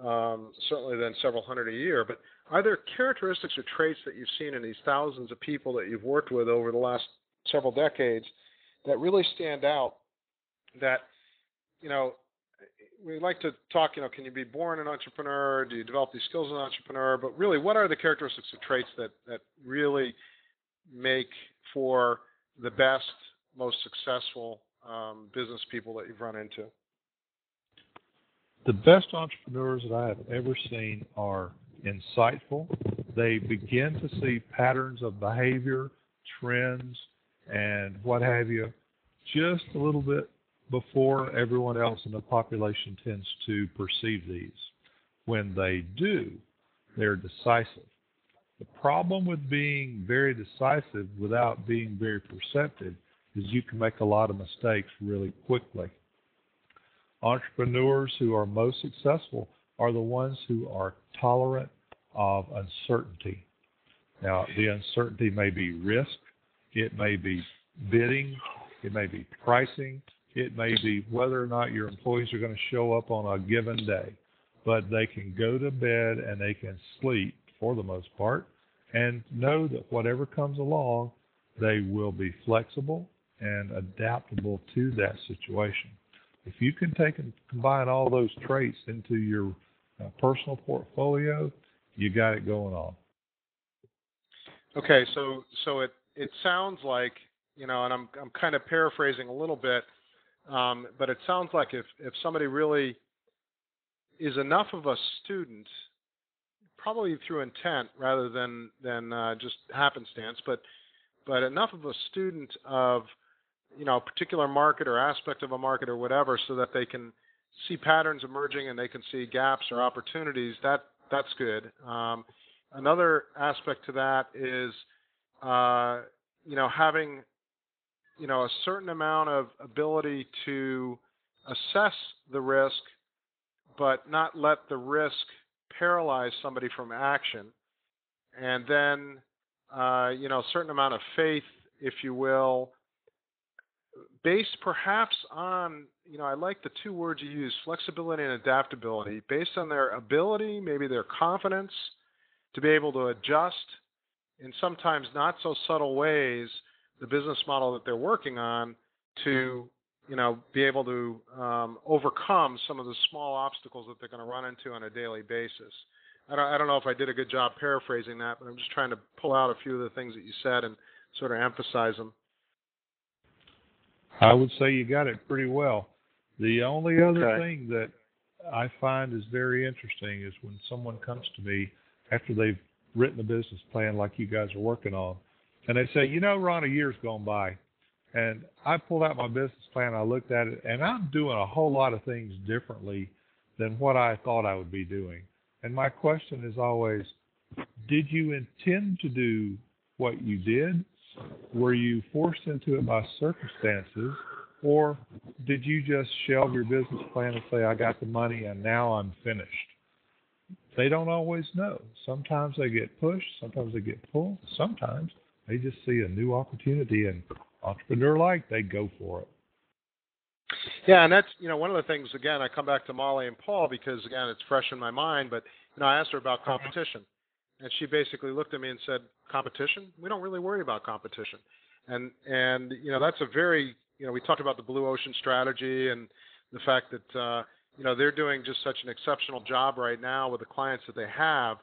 [SPEAKER 1] certainly than several hundred a year, but are there characteristics or traits that you've seen in these thousands of people that you've worked with over the last several decades that really stand out that, we like to talk, can you be born an entrepreneur? Do you develop these skills as an entrepreneur? But really, what are the characteristics or traits that really make for the best, most successful business people that you've run into?
[SPEAKER 2] The best entrepreneurs that I have ever seen are insightful. They begin to see patterns of behavior, trends, and what have you, just a little bit before everyone else in the population tends to perceive these. When they do, they're decisive. The problem with being very decisive without being very perceptive is you can make a lot of mistakes really quickly. Entrepreneurs who are most successful are the ones who are tolerant of uncertainty. Now, the uncertainty may be risk, it may be bidding, it may be pricing, it may be whether or not your employees are going to show up on a given day. But they can go to bed and they can sleep, for the most part, and know that whatever comes along, they will be flexible and adaptable to that situation. If you can take and combine all those traits into your personal portfolio, you got it going on.
[SPEAKER 1] Okay, so it sounds like, and I'm kind of paraphrasing a little bit, but it sounds like if somebody really is enough of a student, probably through intent rather than just happenstance, but enough of a student of a particular market or aspect of a market or whatever, so that they can see patterns emerging and they can see gaps or opportunities, that's good. Another aspect to that is having a certain amount of ability to assess the risk, but not let the risk paralyze somebody from action. And then, a certain amount of faith, if you will, based perhaps on, I like the two words you use, flexibility and adaptability, based on their ability, maybe their confidence, to be able to adjust in sometimes not so subtle ways the business model that they're working on to, be able to overcome some of the small obstacles that they're going to run into on a daily basis. I don't know if I did a good job paraphrasing that, but I'm just trying to pull out a few of the things that you said and sort of emphasize them.
[SPEAKER 2] I would say you got it pretty well. The only other thing that I find is very interesting is when someone comes to me after they've written a business plan like you guys are working on, and they say, Ron, a year's gone by, and I pulled out my business plan, I looked at it, and I'm doing a whole lot of things differently than what I thought I would be doing. And my question is always, did you intend to do what you did? Were you forced into it by circumstances, or did you just shelve your business plan and say, I got the money and now I'm finished? They don't always know. Sometimes they get pushed, sometimes they get pulled, sometimes they just see a new opportunity and entrepreneur-like, they go for it.
[SPEAKER 1] Yeah, and that's, one of the things, again, I come back to Molly and Paul because, again, it's fresh in my mind, but, I asked her about competition. And she basically looked at me and said, competition? We don't really worry about competition. And that's a very, we talked about the blue ocean strategy and the fact that they're doing just such an exceptional job right now with the clients that they have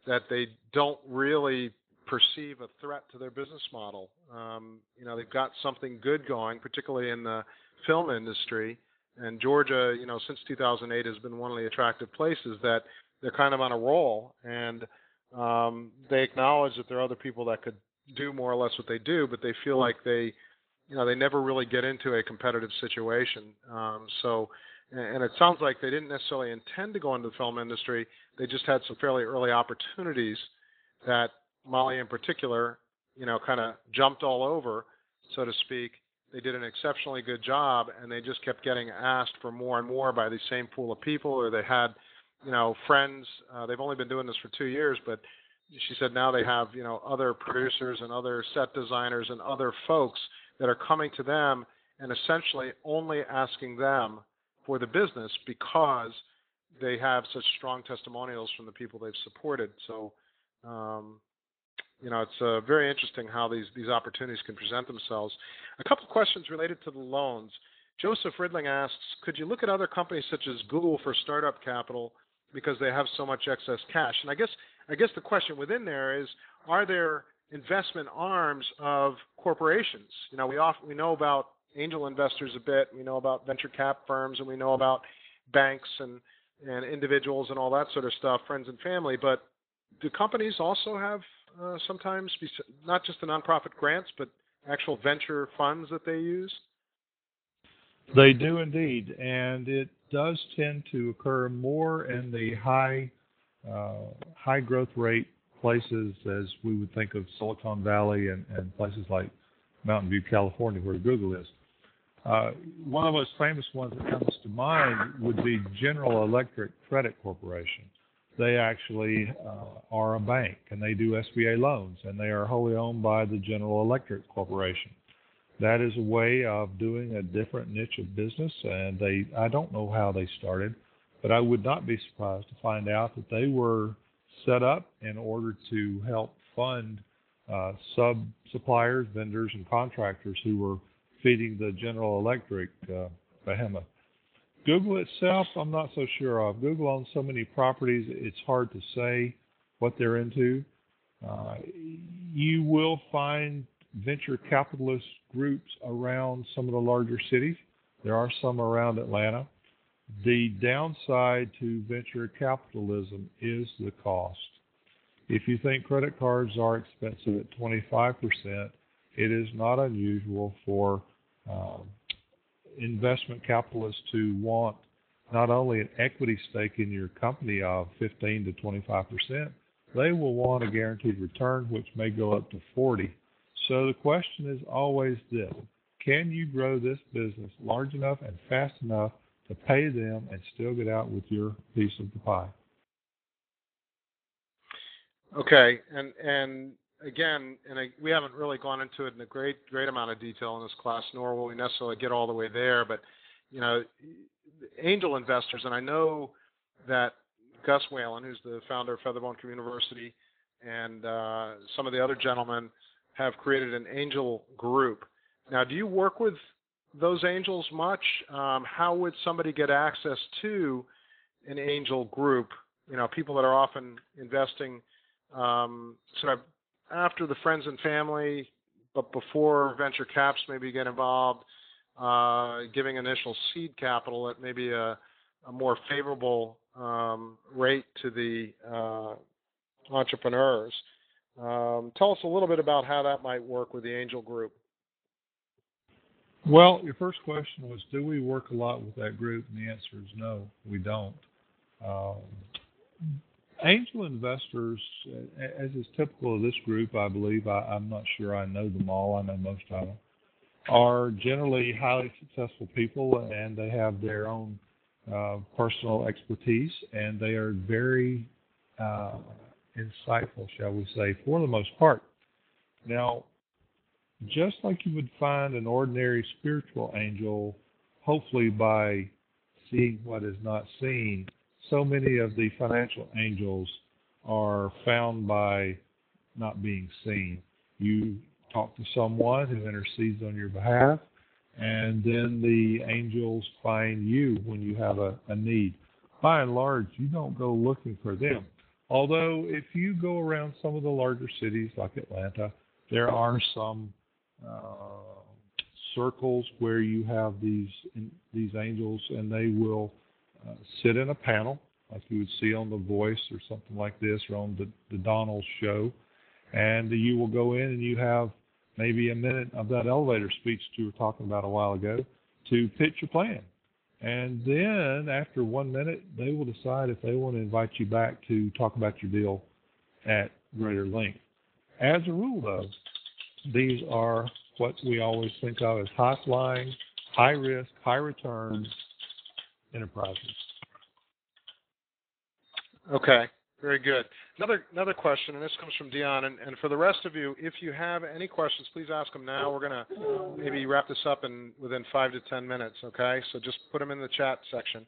[SPEAKER 1] that they don't really perceive a threat to their business model. They've got something good going, particularly in the film industry. And Georgia, since 2008 has been one of the attractive places that they're kind of on a roll. And they acknowledge that there are other people that could do more or less what they do, but they feel like they never really get into a competitive situation. And it sounds like they didn't necessarily intend to go into the film industry. They just had some fairly early opportunities that Molly in particular, kind of jumped all over, so to speak. They did an exceptionally good job, and they just kept getting asked for more and more by the same pool of people, or they had, friends. They've only been doing this for 2 years, but she said now they have, other producers and other set designers and other folks that are coming to them and essentially only asking them for the business because they have such strong testimonials from the people they've supported. So, it's very interesting how these opportunities can present themselves. A couple of questions related to the loans. Joseph Ridling asks, could you look at other companies such as Google for startup capital because they have so much excess cash? And I guess the question within there is, are there investment arms of corporations? We know about angel investors a bit. We know about venture cap firms, and we know about banks and individuals and all that sort of stuff, friends and family. But do companies also have sometimes not just the nonprofit grants, but actual venture funds that they use?
[SPEAKER 2] They do indeed, and it does tend to occur more in the high growth rate places, as we would think of Silicon Valley and places like Mountain View, California, where Google is. One of the most famous ones that comes to mind would be General Electric Credit Corporation. They actually are a bank, and they do SBA loans, and they are wholly owned by the General Electric Corporation. That is a way of doing a different niche of business, and I don't know how they started, but I would not be surprised to find out that they were set up in order to help fund sub-suppliers, vendors, and contractors who were feeding the General Electric behemoth. Google itself, I'm not so sure of. Google owns so many properties, it's hard to say what they're into. You will find venture capitalist groups around some of the larger cities. There are some around Atlanta. The downside to venture capitalism is the cost. If you think credit cards are expensive at 25%, it is not unusual for investment capitalists to want not only an equity stake in your company of 15 to 25%, they will want a guaranteed return, which may go up to 40. So the question is always this: can you grow this business large enough and fast enough to pay them and still get out with your piece of the pie?
[SPEAKER 1] Okay, and again, we haven't really gone into it in a great amount of detail in this class, nor will we necessarily get all the way there. But angel investors, and I know that Gus Whalen, who's the founder of Featherbone Communiversity, and some of the other gentlemen have created an angel group. Now, do you work with those angels much? How would somebody get access to an angel group? People that are often investing sort of after the friends and family, but before venture caps maybe get involved, giving initial seed capital at maybe a more favorable rate to the entrepreneurs. Tell us a little bit about how that might work with the angel group.
[SPEAKER 2] Well, your first question was, do we work a lot with that group? And the answer is no, we don't. Angel investors, as is typical of this group, I believe, I'm not sure I know them all, I know most of them, are generally highly successful people, and they have their own personal expertise, and they are very insightful, shall we say, for the most part. Now, just like you would find an ordinary spiritual angel, hopefully by seeing what is not seen, so many of the financial angels are found by not being seen. You talk to someone who intercedes on your behalf, and then the angels find you when you have a need. By and large, you don't go looking for them. Although if you go around some of the larger cities like Atlanta, there are some circles where you have these angels, and they will sit in a panel like you would see on The Voice or something like this, or on the Donald Show, and you will go in and you have maybe a minute of that elevator speech that you were talking about a while ago to pitch your plan. And then after 1 minute, they will decide if they want to invite you back to talk about your deal at greater length. As a rule, though, these are what we always think of as high-flying, high-risk, high-return enterprises.
[SPEAKER 1] Okay, very good. Another question, and this comes from Dion, and for the rest of you, if you have any questions, please ask them now. We're going to maybe wrap this up within 5 to 10 minutes, okay? So just put them in the chat section.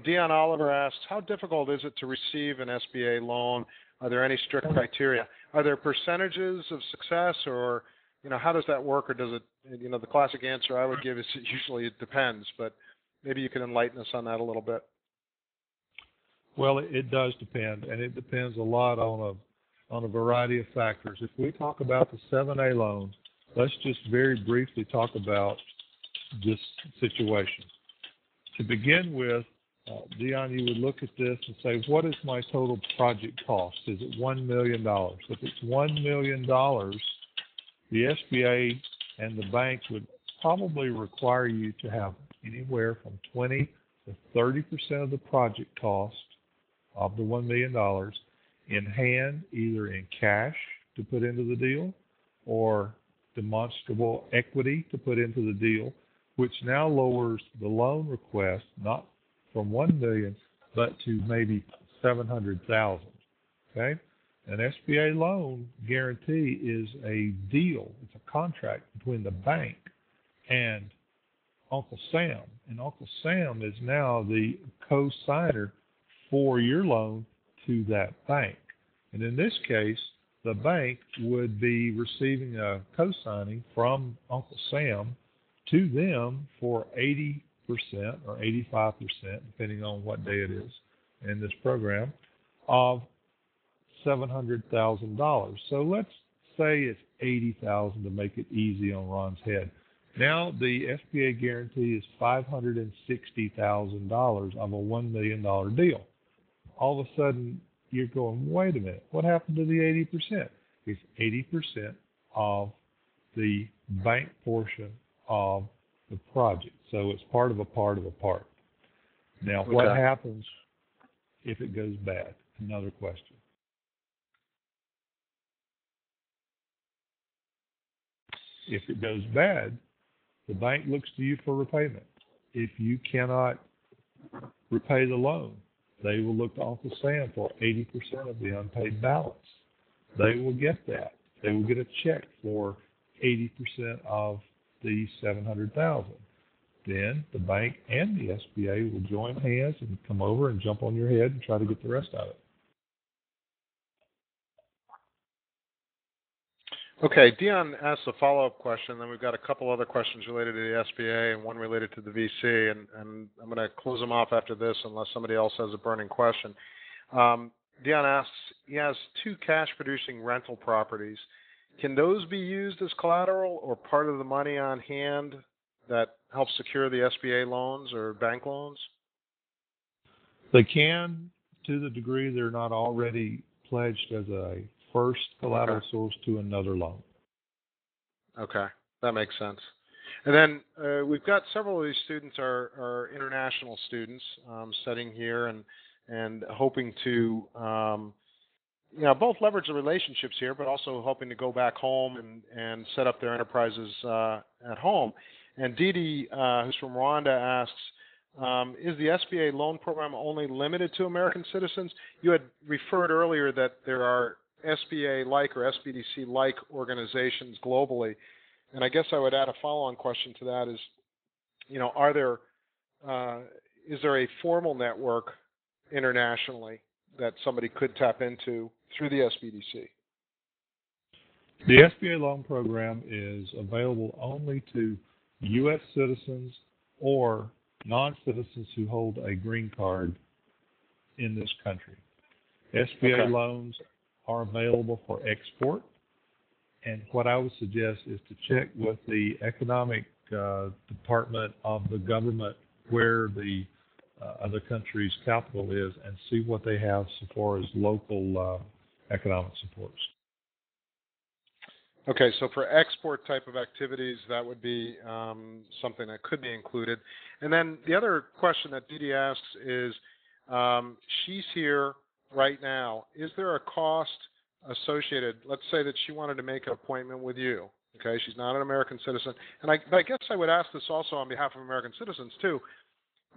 [SPEAKER 1] Dion Oliver asks, how difficult is it to receive an SBA loan? Are there any strict criteria? Are there percentages of success, or, how does that work, or does it, the classic answer I would give is usually it depends, but maybe you can enlighten us on that a little bit.
[SPEAKER 2] Well, it does depend, and it depends a lot on a variety of factors. If we talk about the 7A loan, let's just very briefly talk about this situation. To begin with, Dion, you would look at this and say, what is my total project cost? Is it $1 million? If it's $1 million, the SBA and the bank would probably require you to have anywhere from 20 to 30% of the project cost of the $1 million in hand, either in cash to put into the deal or demonstrable equity to put into the deal, which now lowers the loan request not from $1 million but to maybe $700,000. Okay? An SBA loan guarantee is a deal. It's a contract between the bank and Uncle Sam, and Uncle Sam is now the co-signer for your loan to that bank. And in this case, the bank would be receiving a co-signing from Uncle Sam to them for 80% or 85%, depending on what day it is in this program, of $700,000. So let's say it's $80,000 to make it easy on Ron's head. Now the SBA guarantee is $560,000 of a $1 million deal. All of a sudden, you're going, wait a minute, what happened to the 80%? It's 80% of the bank portion of the project. So it's part of a part of a part. Now, what happens if it goes bad? Another question. If it goes bad, the bank looks to you for repayment. If you cannot repay the loan, they will look to Uncle Sam for 80% of the unpaid balance. They will get that. They will get a check for 80% of the $700,000. Then the bank and the SBA will join hands and come over and jump on your head and try to get the rest of it.
[SPEAKER 1] Okay, Dion asked a follow-up question, then we've got a couple other questions related to the SBA and one related to the VC, and I'm going to close them off after this unless somebody else has a burning question. Dion asks, he has 2 cash-producing rental properties. Can those be used as collateral or part of the money on hand that helps secure the SBA loans or bank loans?
[SPEAKER 2] They can, to the degree they're not already pledged as a first collateral source to another loan.
[SPEAKER 1] Okay, that makes sense. And then we've got several of these students are international students studying here and hoping to both leverage the relationships here, but also hoping to go back home and set up their enterprises at home. And Dee Dee, who's from Rwanda, asks, is the SBA loan program only limited to American citizens? You had referred earlier that there are SBA-like or SBDC-like organizations globally. And I guess I would add a follow-on question to that is, is there a formal network internationally that somebody could tap into through the SBDC?
[SPEAKER 2] The SBA loan program is available only to U.S. citizens or non-citizens who hold a green card in this country. SBA loans are available for export, and what I would suggest is to check with the economic department of the government where the other country's capital is and see what they have so far as local economic supports.
[SPEAKER 1] Okay, so for export type of activities, that would be something that could be included. And then the other question that Dee Dee asks is, she's here right now. Is there a cost associated? Let's say that she wanted to make an appointment with you. Okay, she's not an American citizen. And I guess I would ask this also on behalf of American citizens too.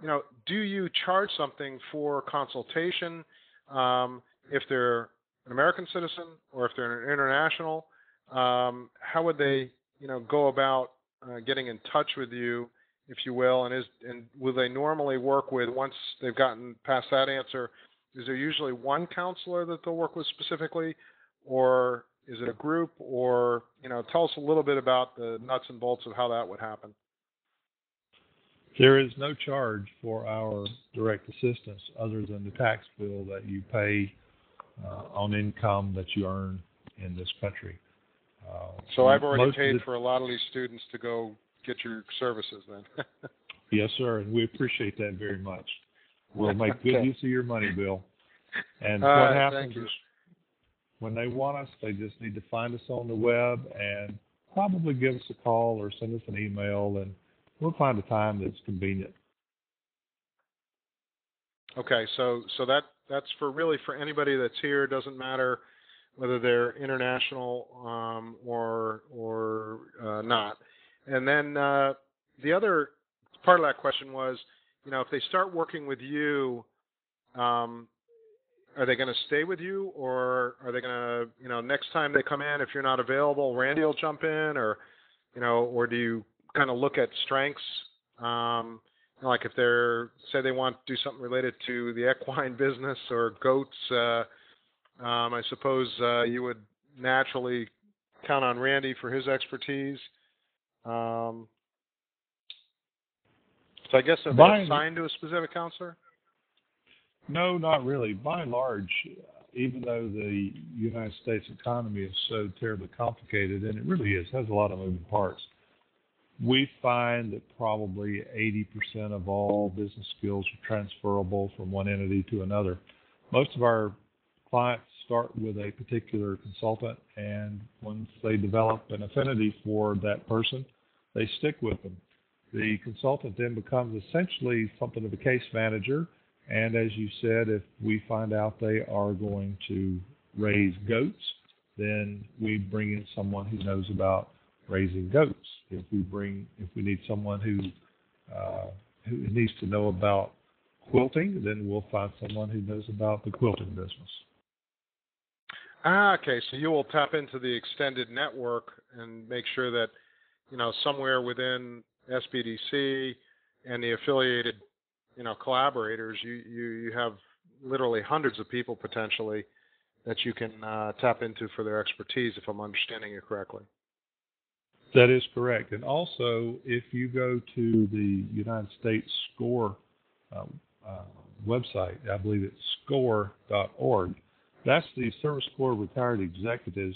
[SPEAKER 1] You know, do you charge something for consultation if they're an American citizen or if they're an international? How would they, go about getting in touch with you, if you will, and will they normally work with, once they've gotten past that answer, is there usually one counselor that they'll work with specifically, or is it a group, or, tell us a little bit about the nuts and bolts of how that would happen.
[SPEAKER 2] There is no charge for our direct assistance other than the tax bill that you pay on income that you earn in this country.
[SPEAKER 1] So I've already paid for a lot of these students to go get your services then.
[SPEAKER 2] Yes, sir, and we appreciate that very much. We'll make good use of your money, Bill. And what happens is when they want us, they just need to find us on the web and probably give us a call or send us an email, and we'll find a time that's convenient. Okay,
[SPEAKER 1] so that's for anybody that's here. It doesn't matter whether they're international or not. And then the other part of that question was, if they start working with you, are they going to stay with you, or are they going to, next time they come in, if you're not available, Randy will jump in, or do you kind of look at strengths? Like if say they want to do something related to the equine business or goats, I suppose you would naturally count on Randy for his expertise. So I guess are they assigned to a specific counselor?
[SPEAKER 2] No, not really. By and large, even though the United States economy is so terribly complicated, and it really is, has a lot of moving parts, we find that probably 80% of all business skills are transferable from one entity to another. Most of our clients start with a particular consultant, and once they develop an affinity for that person, they stick with them. The consultant then becomes essentially something of a case manager, and as you said, if we find out they are going to raise goats, then we bring in someone who knows about raising goats. If we need someone who needs to know about quilting, then we'll find someone who knows about the quilting business.
[SPEAKER 1] Okay, so you will tap into the extended network and make sure that, somewhere within SBDC and the affiliated, collaborators, you have literally hundreds of people potentially that you can tap into for their expertise, if I'm understanding you correctly.
[SPEAKER 2] That is correct. And also, if you go to the United States SCORE website, I believe it's score.org, that's the Service Corps Retired Executives.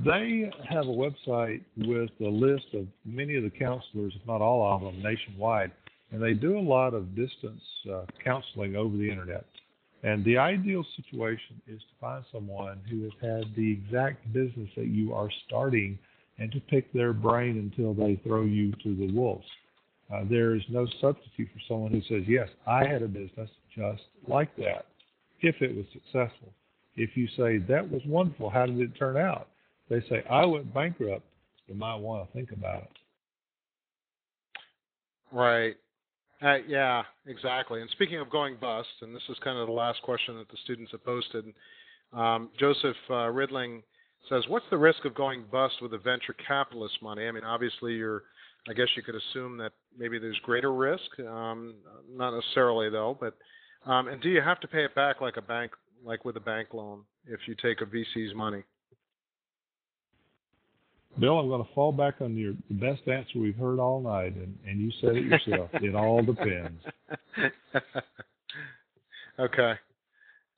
[SPEAKER 2] They have a website with a list of many of the counselors, if not all of them, nationwide. And they do a lot of distance counseling over the internet. And the ideal situation is to find someone who has had the exact business that you are starting and to pick their brain until they throw you to the wolves. There is no substitute for someone who says, yes, I had a business just like that, if it was successful. If you say, that was wonderful, how did it turn out? They say, I went bankrupt. You might want to think about it.
[SPEAKER 1] Right. Yeah, exactly. And speaking of going bust, and this is kind of the last question that the students have posted, Joseph Ridling says, what's the risk of going bust with the venture capitalist money? I mean, obviously, I guess you could assume that maybe there's greater risk, not necessarily though, but and do you have to pay it back like with a bank loan if you take a VC's money?
[SPEAKER 2] Bill, I'm going to fall back on the best answer we've heard all night, and you said it yourself. It all depends.
[SPEAKER 1] Okay.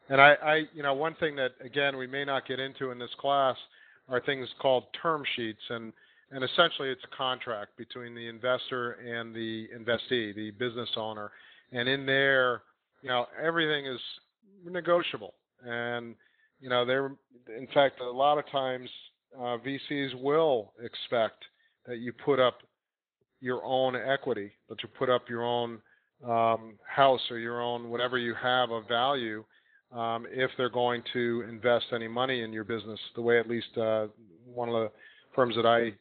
[SPEAKER 1] And I, one thing that, again, we may not get into in this class are things called term sheets, and essentially it's a contract between the investor and the investee, the business owner. And in there, everything is negotiable. And, in fact, a lot of times VCs will expect that you put up your own equity, that you put up your own house or your own whatever you have of value if they're going to invest any money in your business. The way at least one of the firms that I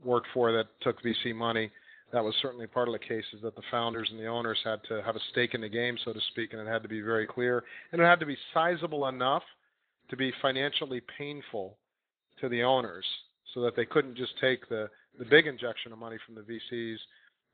[SPEAKER 1] worked for that took VC money, that was certainly part of the case, is that the founders and the owners had to have a stake in the game, so to speak, and it had to be very clear. And it had to be sizable enough to be financially painful to the owners so that they couldn't just take the big injection of money from the VCs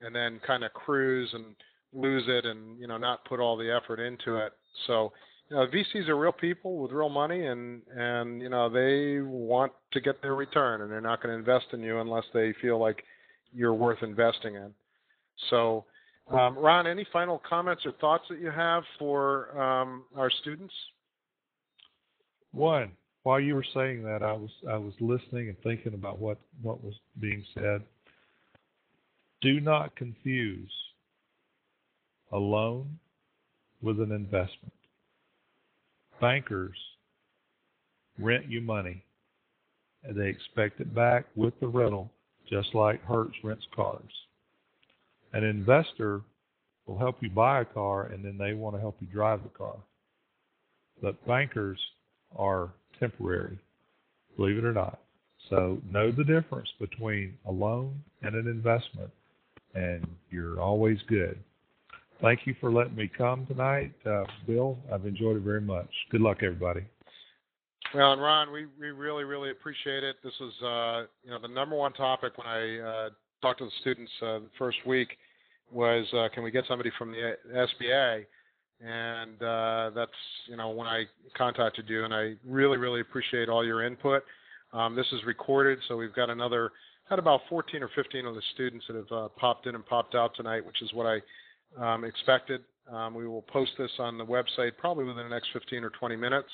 [SPEAKER 1] and then kind of cruise and lose it and, not put all the effort into it. So, VCs are real people with real money, and they want to get their return, and they're not going to invest in you unless they feel like you're worth investing in. So, Ron, any final comments or thoughts that you have for our students?
[SPEAKER 2] One, while you were saying that, I was listening and thinking about what was being said. Do not confuse a loan with an investment. Bankers rent you money, and they expect it back with the rental, just like Hertz rents cars. An investor will help you buy a car, and then they want to help you drive the car. But bankers are temporary, believe it or not. So know the difference between a loan and an investment, and you're always good. Thank you for letting me come tonight, Bill. I've enjoyed it very much. Good luck, everybody.
[SPEAKER 1] Well, and Ron, we really, really appreciate it. This was, the number one topic when I talked to the students the first week was, can we get somebody from the SBA? And that's, when I contacted you, and I really, really appreciate all your input. This is recorded, so we've got had about 14 or 15 of the students that have popped in and popped out tonight, which is what I expected. We will post this on the website probably within the next 15 or 20 minutes,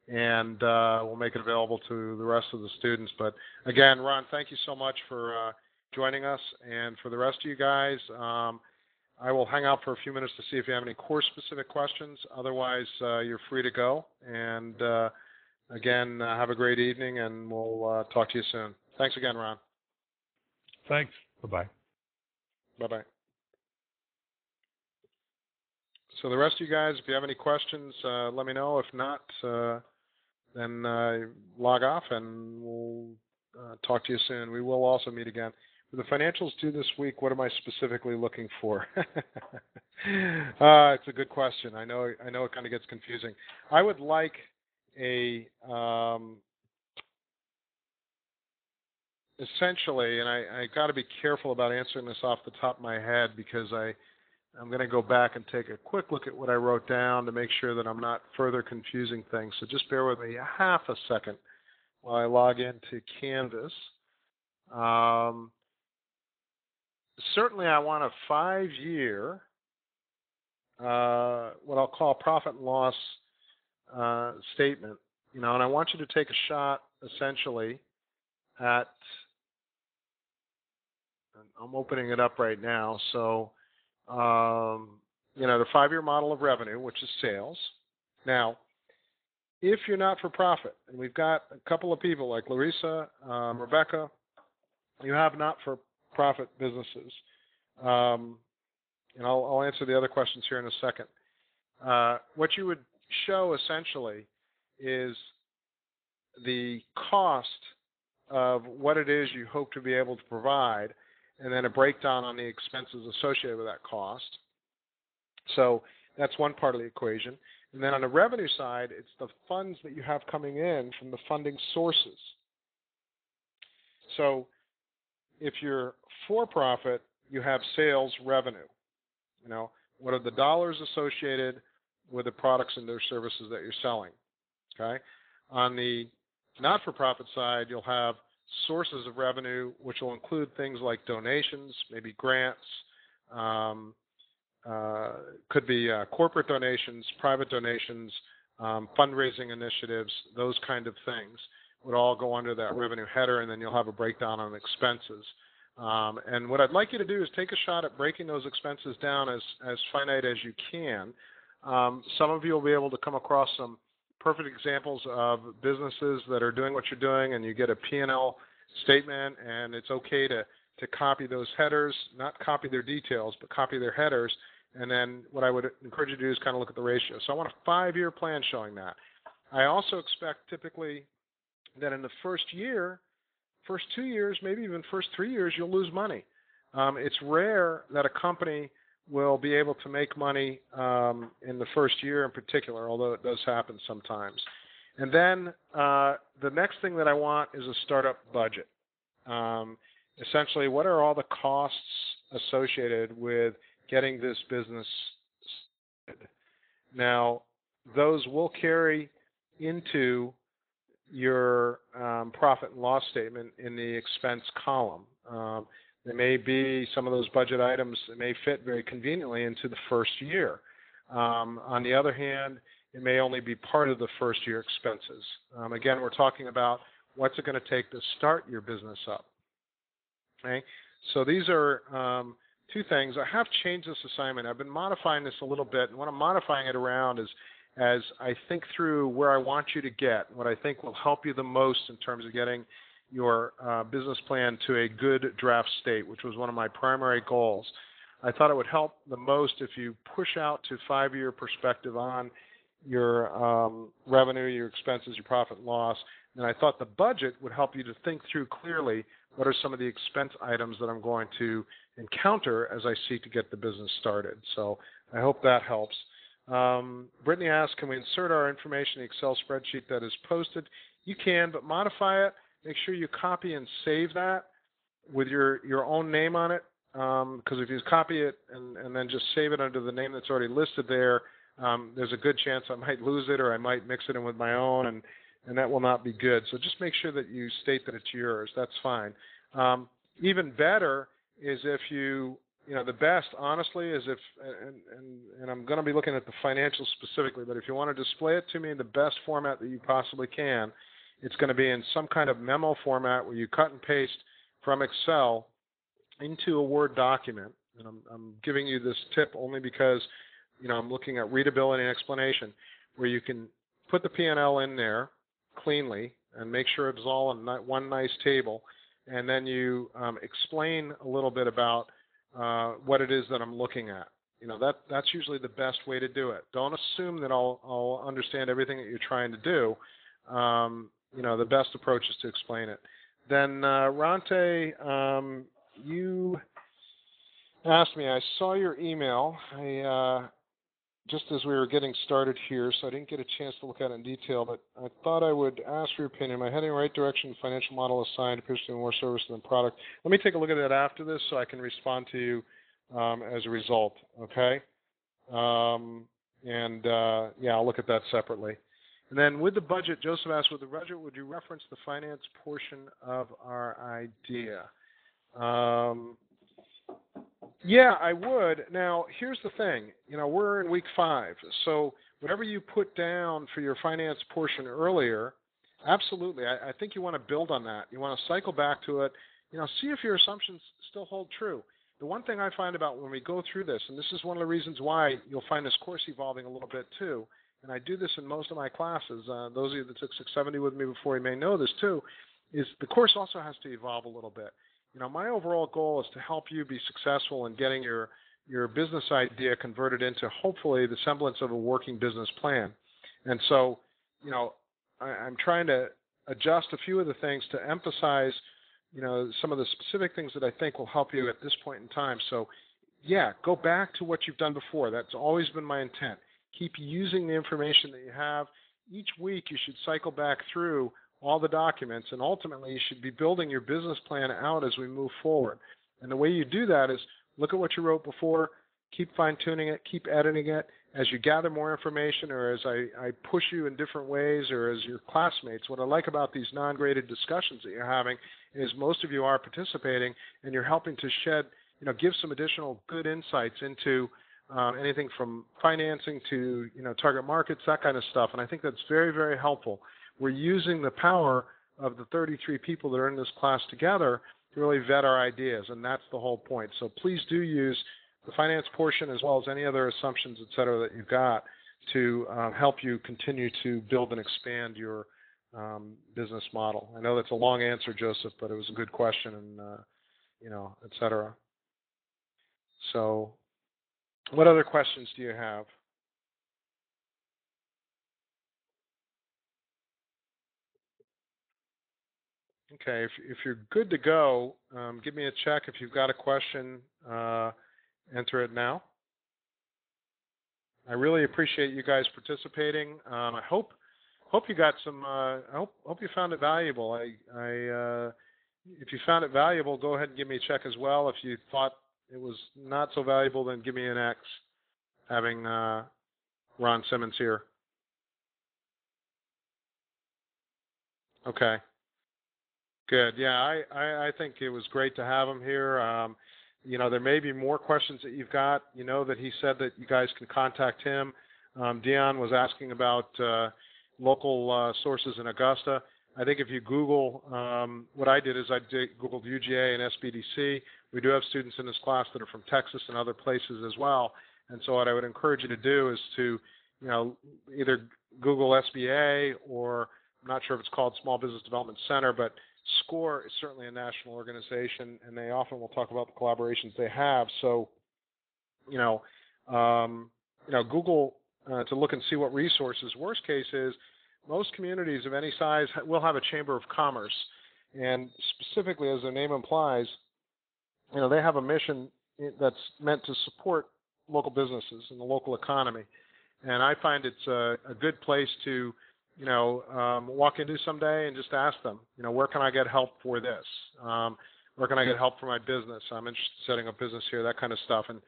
[SPEAKER 1] and we'll make it available to the rest of the students. But again, Ron, thank you so much for joining us. And for the rest of you guys, I will hang out for a few minutes to see if you have any course-specific questions. Otherwise, you're free to go. And again, have a great evening, and we'll talk to you soon. Thanks again, Ron.
[SPEAKER 2] Thanks. Bye-bye.
[SPEAKER 1] Bye-bye. So the rest of you guys, if you have any questions, let me know. If not, then log off, and we'll talk to you soon. We will also meet again. For the financials due this week, what am I specifically looking for? It's a good question. I know it kind of gets confusing. I would like essentially, and I got to be careful about answering this off the top of my head because I'm going to go back and take a quick look at what I wrote down to make sure that I'm not further confusing things. So just bear with me half a second while I log into Canvas. Certainly I want a 5-year, what I'll call profit and loss statement, and I want you to take a shot essentially at, I'm opening it up right now, so the 5-year model of revenue, which is sales. Now, if you're not for profit, and we've got a couple of people like Larissa, Rebecca, you have not for profit businesses. And I'll answer the other questions here in a second. What you would show essentially is the cost of what it is you hope to be able to provide, and then a breakdown on the expenses associated with that cost. So that's one part of the equation. And then on the revenue side, it's the funds that you have coming in from the funding sources. So if you're for profit, you have sales revenue. What are the dollars associated with the products and their services that you're selling? Okay. On the not-for-profit side, you'll have sources of revenue, which will include things like donations, maybe grants, could be corporate donations, private donations, fundraising initiatives, those kind of things would all go under that revenue header, and then you'll have a breakdown on expenses. And what I'd like you to do is take a shot at breaking those expenses down as finite as you can. Some of you will be able to come across some perfect examples of businesses that are doing what you're doing, and you get a P&L statement, and it's okay to copy those headers, not copy their details, but copy their headers. And then what I would encourage you to do is kind of look at the ratio. So I want a 5-year plan showing that. I also expect typically that in the first year, first 2 years, maybe even first 3 years, you'll lose money. It's rare that a company will be able to make money in the first year in particular, although it does happen sometimes. And then the next thing that I want is a startup budget. Essentially, what are all the costs associated with getting this business started? Now, those will carry into your profit and loss statement in the expense column. There may be some of those budget items that may fit very conveniently into the first year. On the other hand, it may only be part of the first year expenses. Again, we're talking about what's it going to take to start your business up. Okay, so these are two things. I have changed this assignment. I've been modifying this a little bit, and what I'm modifying it around is as I think through where I want you to get, what I think will help you the most in terms of getting your business plan to a good draft state, which was one of my primary goals. I thought it would help the most if you push out to 5-year perspective on your revenue, your expenses, your profit and loss. And I thought the budget would help you to think through clearly what are some of the expense items that I'm going to encounter as I seek to get the business started. So I hope that helps. Brittany asked, can we insert our information in the Excel spreadsheet that is posted? You can, but modify it. Make sure you copy and save that with your own name on it, because if you copy it and then just save it under the name that's already listed there, there's a good chance I might lose it or I might mix it in with my own, and that will not be good. So just make sure that you state that it's yours. That's fine. Even better is if the best, honestly, is if, and I'm going to be looking at the financials specifically, but if you want to display it to me in the best format that you possibly can, it's going to be in some kind of memo format where you cut and paste from Excel into a Word document. And I'm giving you this tip only because, I'm looking at readability and explanation, where you can put the P&L in there cleanly and make sure it's all in one nice table, and then you explain a little bit about what it is that I'm looking at. That's usually the best way to do it. Don't assume that I'll understand everything that you're trying to do. The best approach is to explain it. Then Ronte, you asked me, I saw your email. Just as we were getting started here, so I didn't get a chance to look at it in detail, but I thought I would ask for your opinion. Am I heading in the right direction? Financial model assigned appears to be more service than product. Let me take a look at that after this so I can respond to you as a result, okay? I'll look at that separately. And then with the budget, Joseph asked, with the budget, would you reference the finance portion of our idea? Yeah, I would. Now, here's the thing. We're in week 5. So whatever you put down for your finance portion earlier, absolutely. I think you want to build on that. You want to cycle back to it. See if your assumptions still hold true. The one thing I find about when we go through this, and this is one of the reasons why you'll find this course evolving a little bit too, and I do this in most of my classes. Those of you that took 670 with me before, you may know this too, is the course also has to evolve a little bit. My overall goal is to help you be successful in getting your business idea converted into hopefully the semblance of a working business plan. And so, I'm trying to adjust a few of the things to emphasize, some of the specific things that I think will help you at this point in time. So, yeah, go back to what you've done before. That's always been my intent. Keep using the information that you have. Each week you should cycle back through all the documents, and ultimately you should be building your business plan out as we move forward. And the way you do that is look at what you wrote before, keep fine-tuning it, keep editing it, as you gather more information, or as I push you in different ways, or as your classmates, what I like about these non-graded discussions that you're having is most of you are participating, and you're helping to shed, give some additional good insights into anything from financing to, target markets, that kind of stuff. And I think that's very, very helpful. We're using the power of the 33 people that are in this class together to really vet our ideas, and that's the whole point. So please do use the finance portion as well as any other assumptions, et cetera, that you've got to help you continue to build and expand your business model. I know that's a long answer, Joseph, but it was a good question, and, et cetera. So what other questions do you have? Okay, if you're good to go, give me a check. If you've got a question, enter it now. I really appreciate you guys participating. I hope you got some. I hope you found it valuable. If you found it valuable, go ahead and give me a check as well. If you thought it was not so valuable, then give me an X. Having Ron Simmons here. Okay. Good. Yeah, I think it was great to have him here. There may be more questions that you've got. You know that he said that you guys can contact him. Dion was asking about local sources in Augusta. I think if you Google, what I did is I Googled UGA and SBDC. We do have students in this class that are from Texas and other places as well. And so what I would encourage you to do is to, either Google SBA, or I'm not sure if it's called Small Business Development Center, but SCORE is certainly a national organization, and they often will talk about the collaborations they have. So, Google to look and see what resources. Worst case is most communities of any size will have a chamber of commerce, and specifically, as their name implies, they have a mission that's meant to support local businesses and the local economy. And I find it's a good place to walk into someday and just ask them, where can I get help for this? Where can I get help for my business? I'm interested in setting up business here, that kind of stuff. And,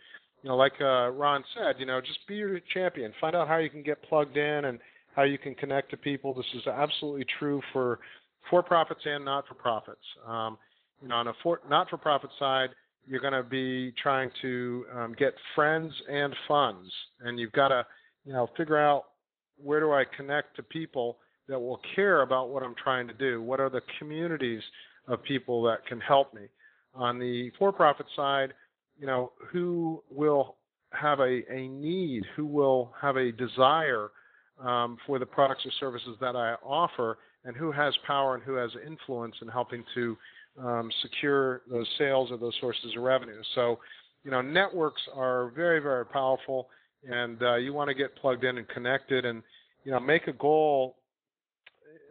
[SPEAKER 1] like Ron said, just be your champion. Find out how you can get plugged in and how you can connect to people. This is absolutely true for for-profits and not-for-profits. On a not-for-profit side, you're going to be trying to get friends and funds. And you've got to, figure out, where do I connect to people that will care about what I'm trying to do? What are the communities of people that can help me? On the for-profit side, who will have a need, who will have a desire for the products or services that I offer, and who has power and who has influence in helping to secure those sales or those sources of revenue. So, networks are very, very powerful. And you want to get plugged in and connected, and make a goal,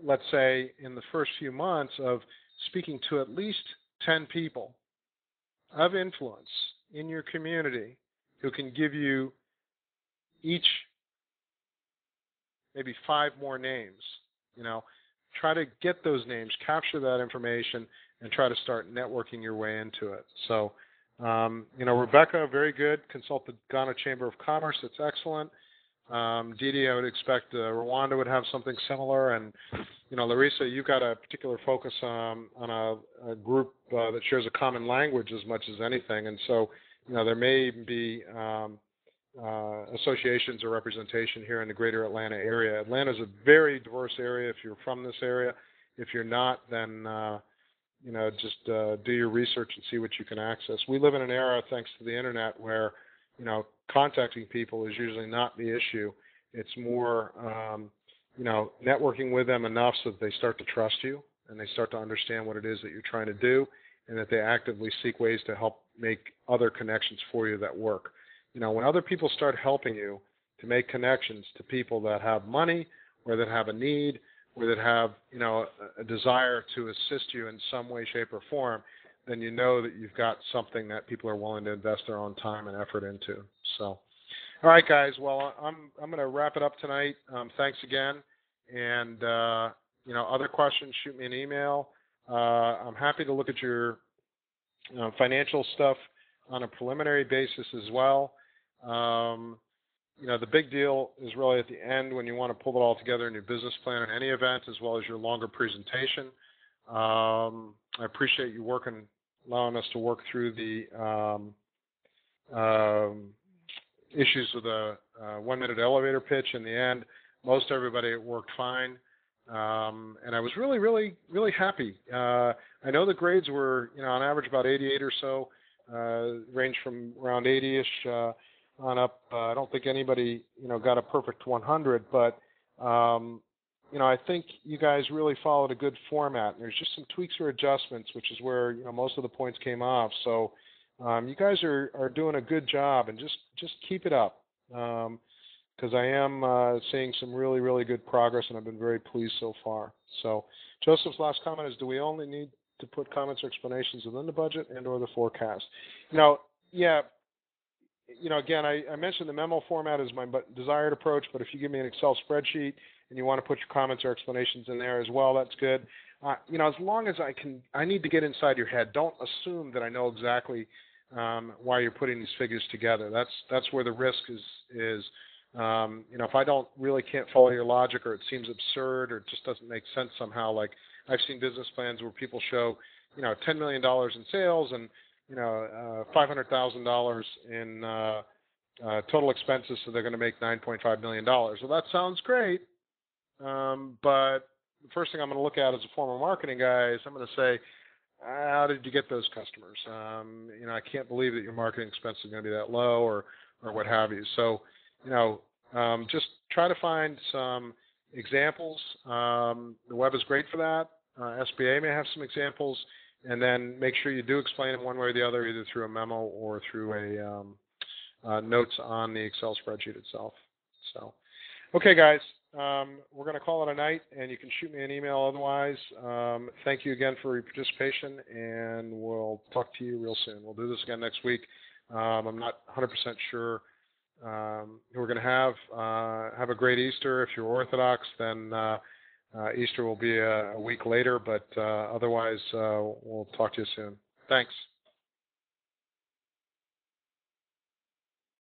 [SPEAKER 1] let's say in the first few months, of speaking to at least 10 people of influence in your community who can give you each maybe 5 more names. Try to get those names, capture that information, and try to start networking your way into it. So. Rebecca, very good. Consult the Ghana Chamber of Commerce. That's excellent. Didi, I would expect Rwanda would have something similar. And, Larissa, you've got a particular focus on a group that shares a common language as much as anything. And so, there may even be associations or representation here in the greater Atlanta area. Atlanta is a very diverse area if you're from this area. If you're not, then... just do your research and see what you can access. We live in an era, thanks to the internet, where, contacting people is usually not the issue. It's more, networking with them enough so that they start to trust you and they start to understand what it is that you're trying to do, and that they actively seek ways to help make other connections for you that work. When other people start helping you to make connections to people that have money or that have a need, or that have, a desire to assist you in some way, shape, or form, then you know that you've got something that people are willing to invest their own time and effort into. So, all right, guys. Well, I'm going to wrap it up tonight. Thanks again. And, other questions, shoot me an email. I'm happy to look at your financial stuff on a preliminary basis as well. the big deal is really at the end when you want to pull it all together in your business plan in any event, as well as your longer presentation. I appreciate you allowing us to work through the issues with a 1-minute elevator pitch. In the end, most everybody, it worked fine. And I was really, really, really happy. I know the grades were, on average about 88 or so, range from around 80-ish on up. I don't think anybody, got a perfect 100, but, I think you guys really followed a good format. And there's just some tweaks or adjustments, which is where, most of the points came off. So you guys are doing a good job, and just keep it up. Because I am seeing some really, really good progress, and I've been very pleased so far. So Joseph's last comment is, do we only need to put comments or explanations within the budget and or the forecast? Yeah, again, I mentioned the memo format is my desired approach, but if you give me an Excel spreadsheet and you want to put your comments or explanations in there as well, that's good. As long as I need to get inside your head. Don't assume that I know exactly why you're putting these figures together. That's where the risk is. If I can't follow your logic, or it seems absurd, or it just doesn't make sense somehow, like I've seen business plans where people show, $10 million in sales and, $500,000 in total expenses, so they're going to make $9.5 million. Well, that sounds great, but the first thing I'm going to look at as a former marketing guy is I'm going to say, how did you get those customers? I can't believe that your marketing expense is going to be that low, or what have you. So, just try to find some examples. The web is great for that. SBA may have some examples, and then make sure you do explain it one way or the other, either through a memo or through a notes on the Excel spreadsheet itself. So, okay, guys, we're going to call it a night, and you can shoot me an email otherwise. Thank you again for your participation, and we'll talk to you real soon. We'll do this again next week. I'm not 100% sure who we're going to have. Have a great Easter. If you're Orthodox, then Easter will be a week later, but otherwise, we'll talk to you soon. Thanks.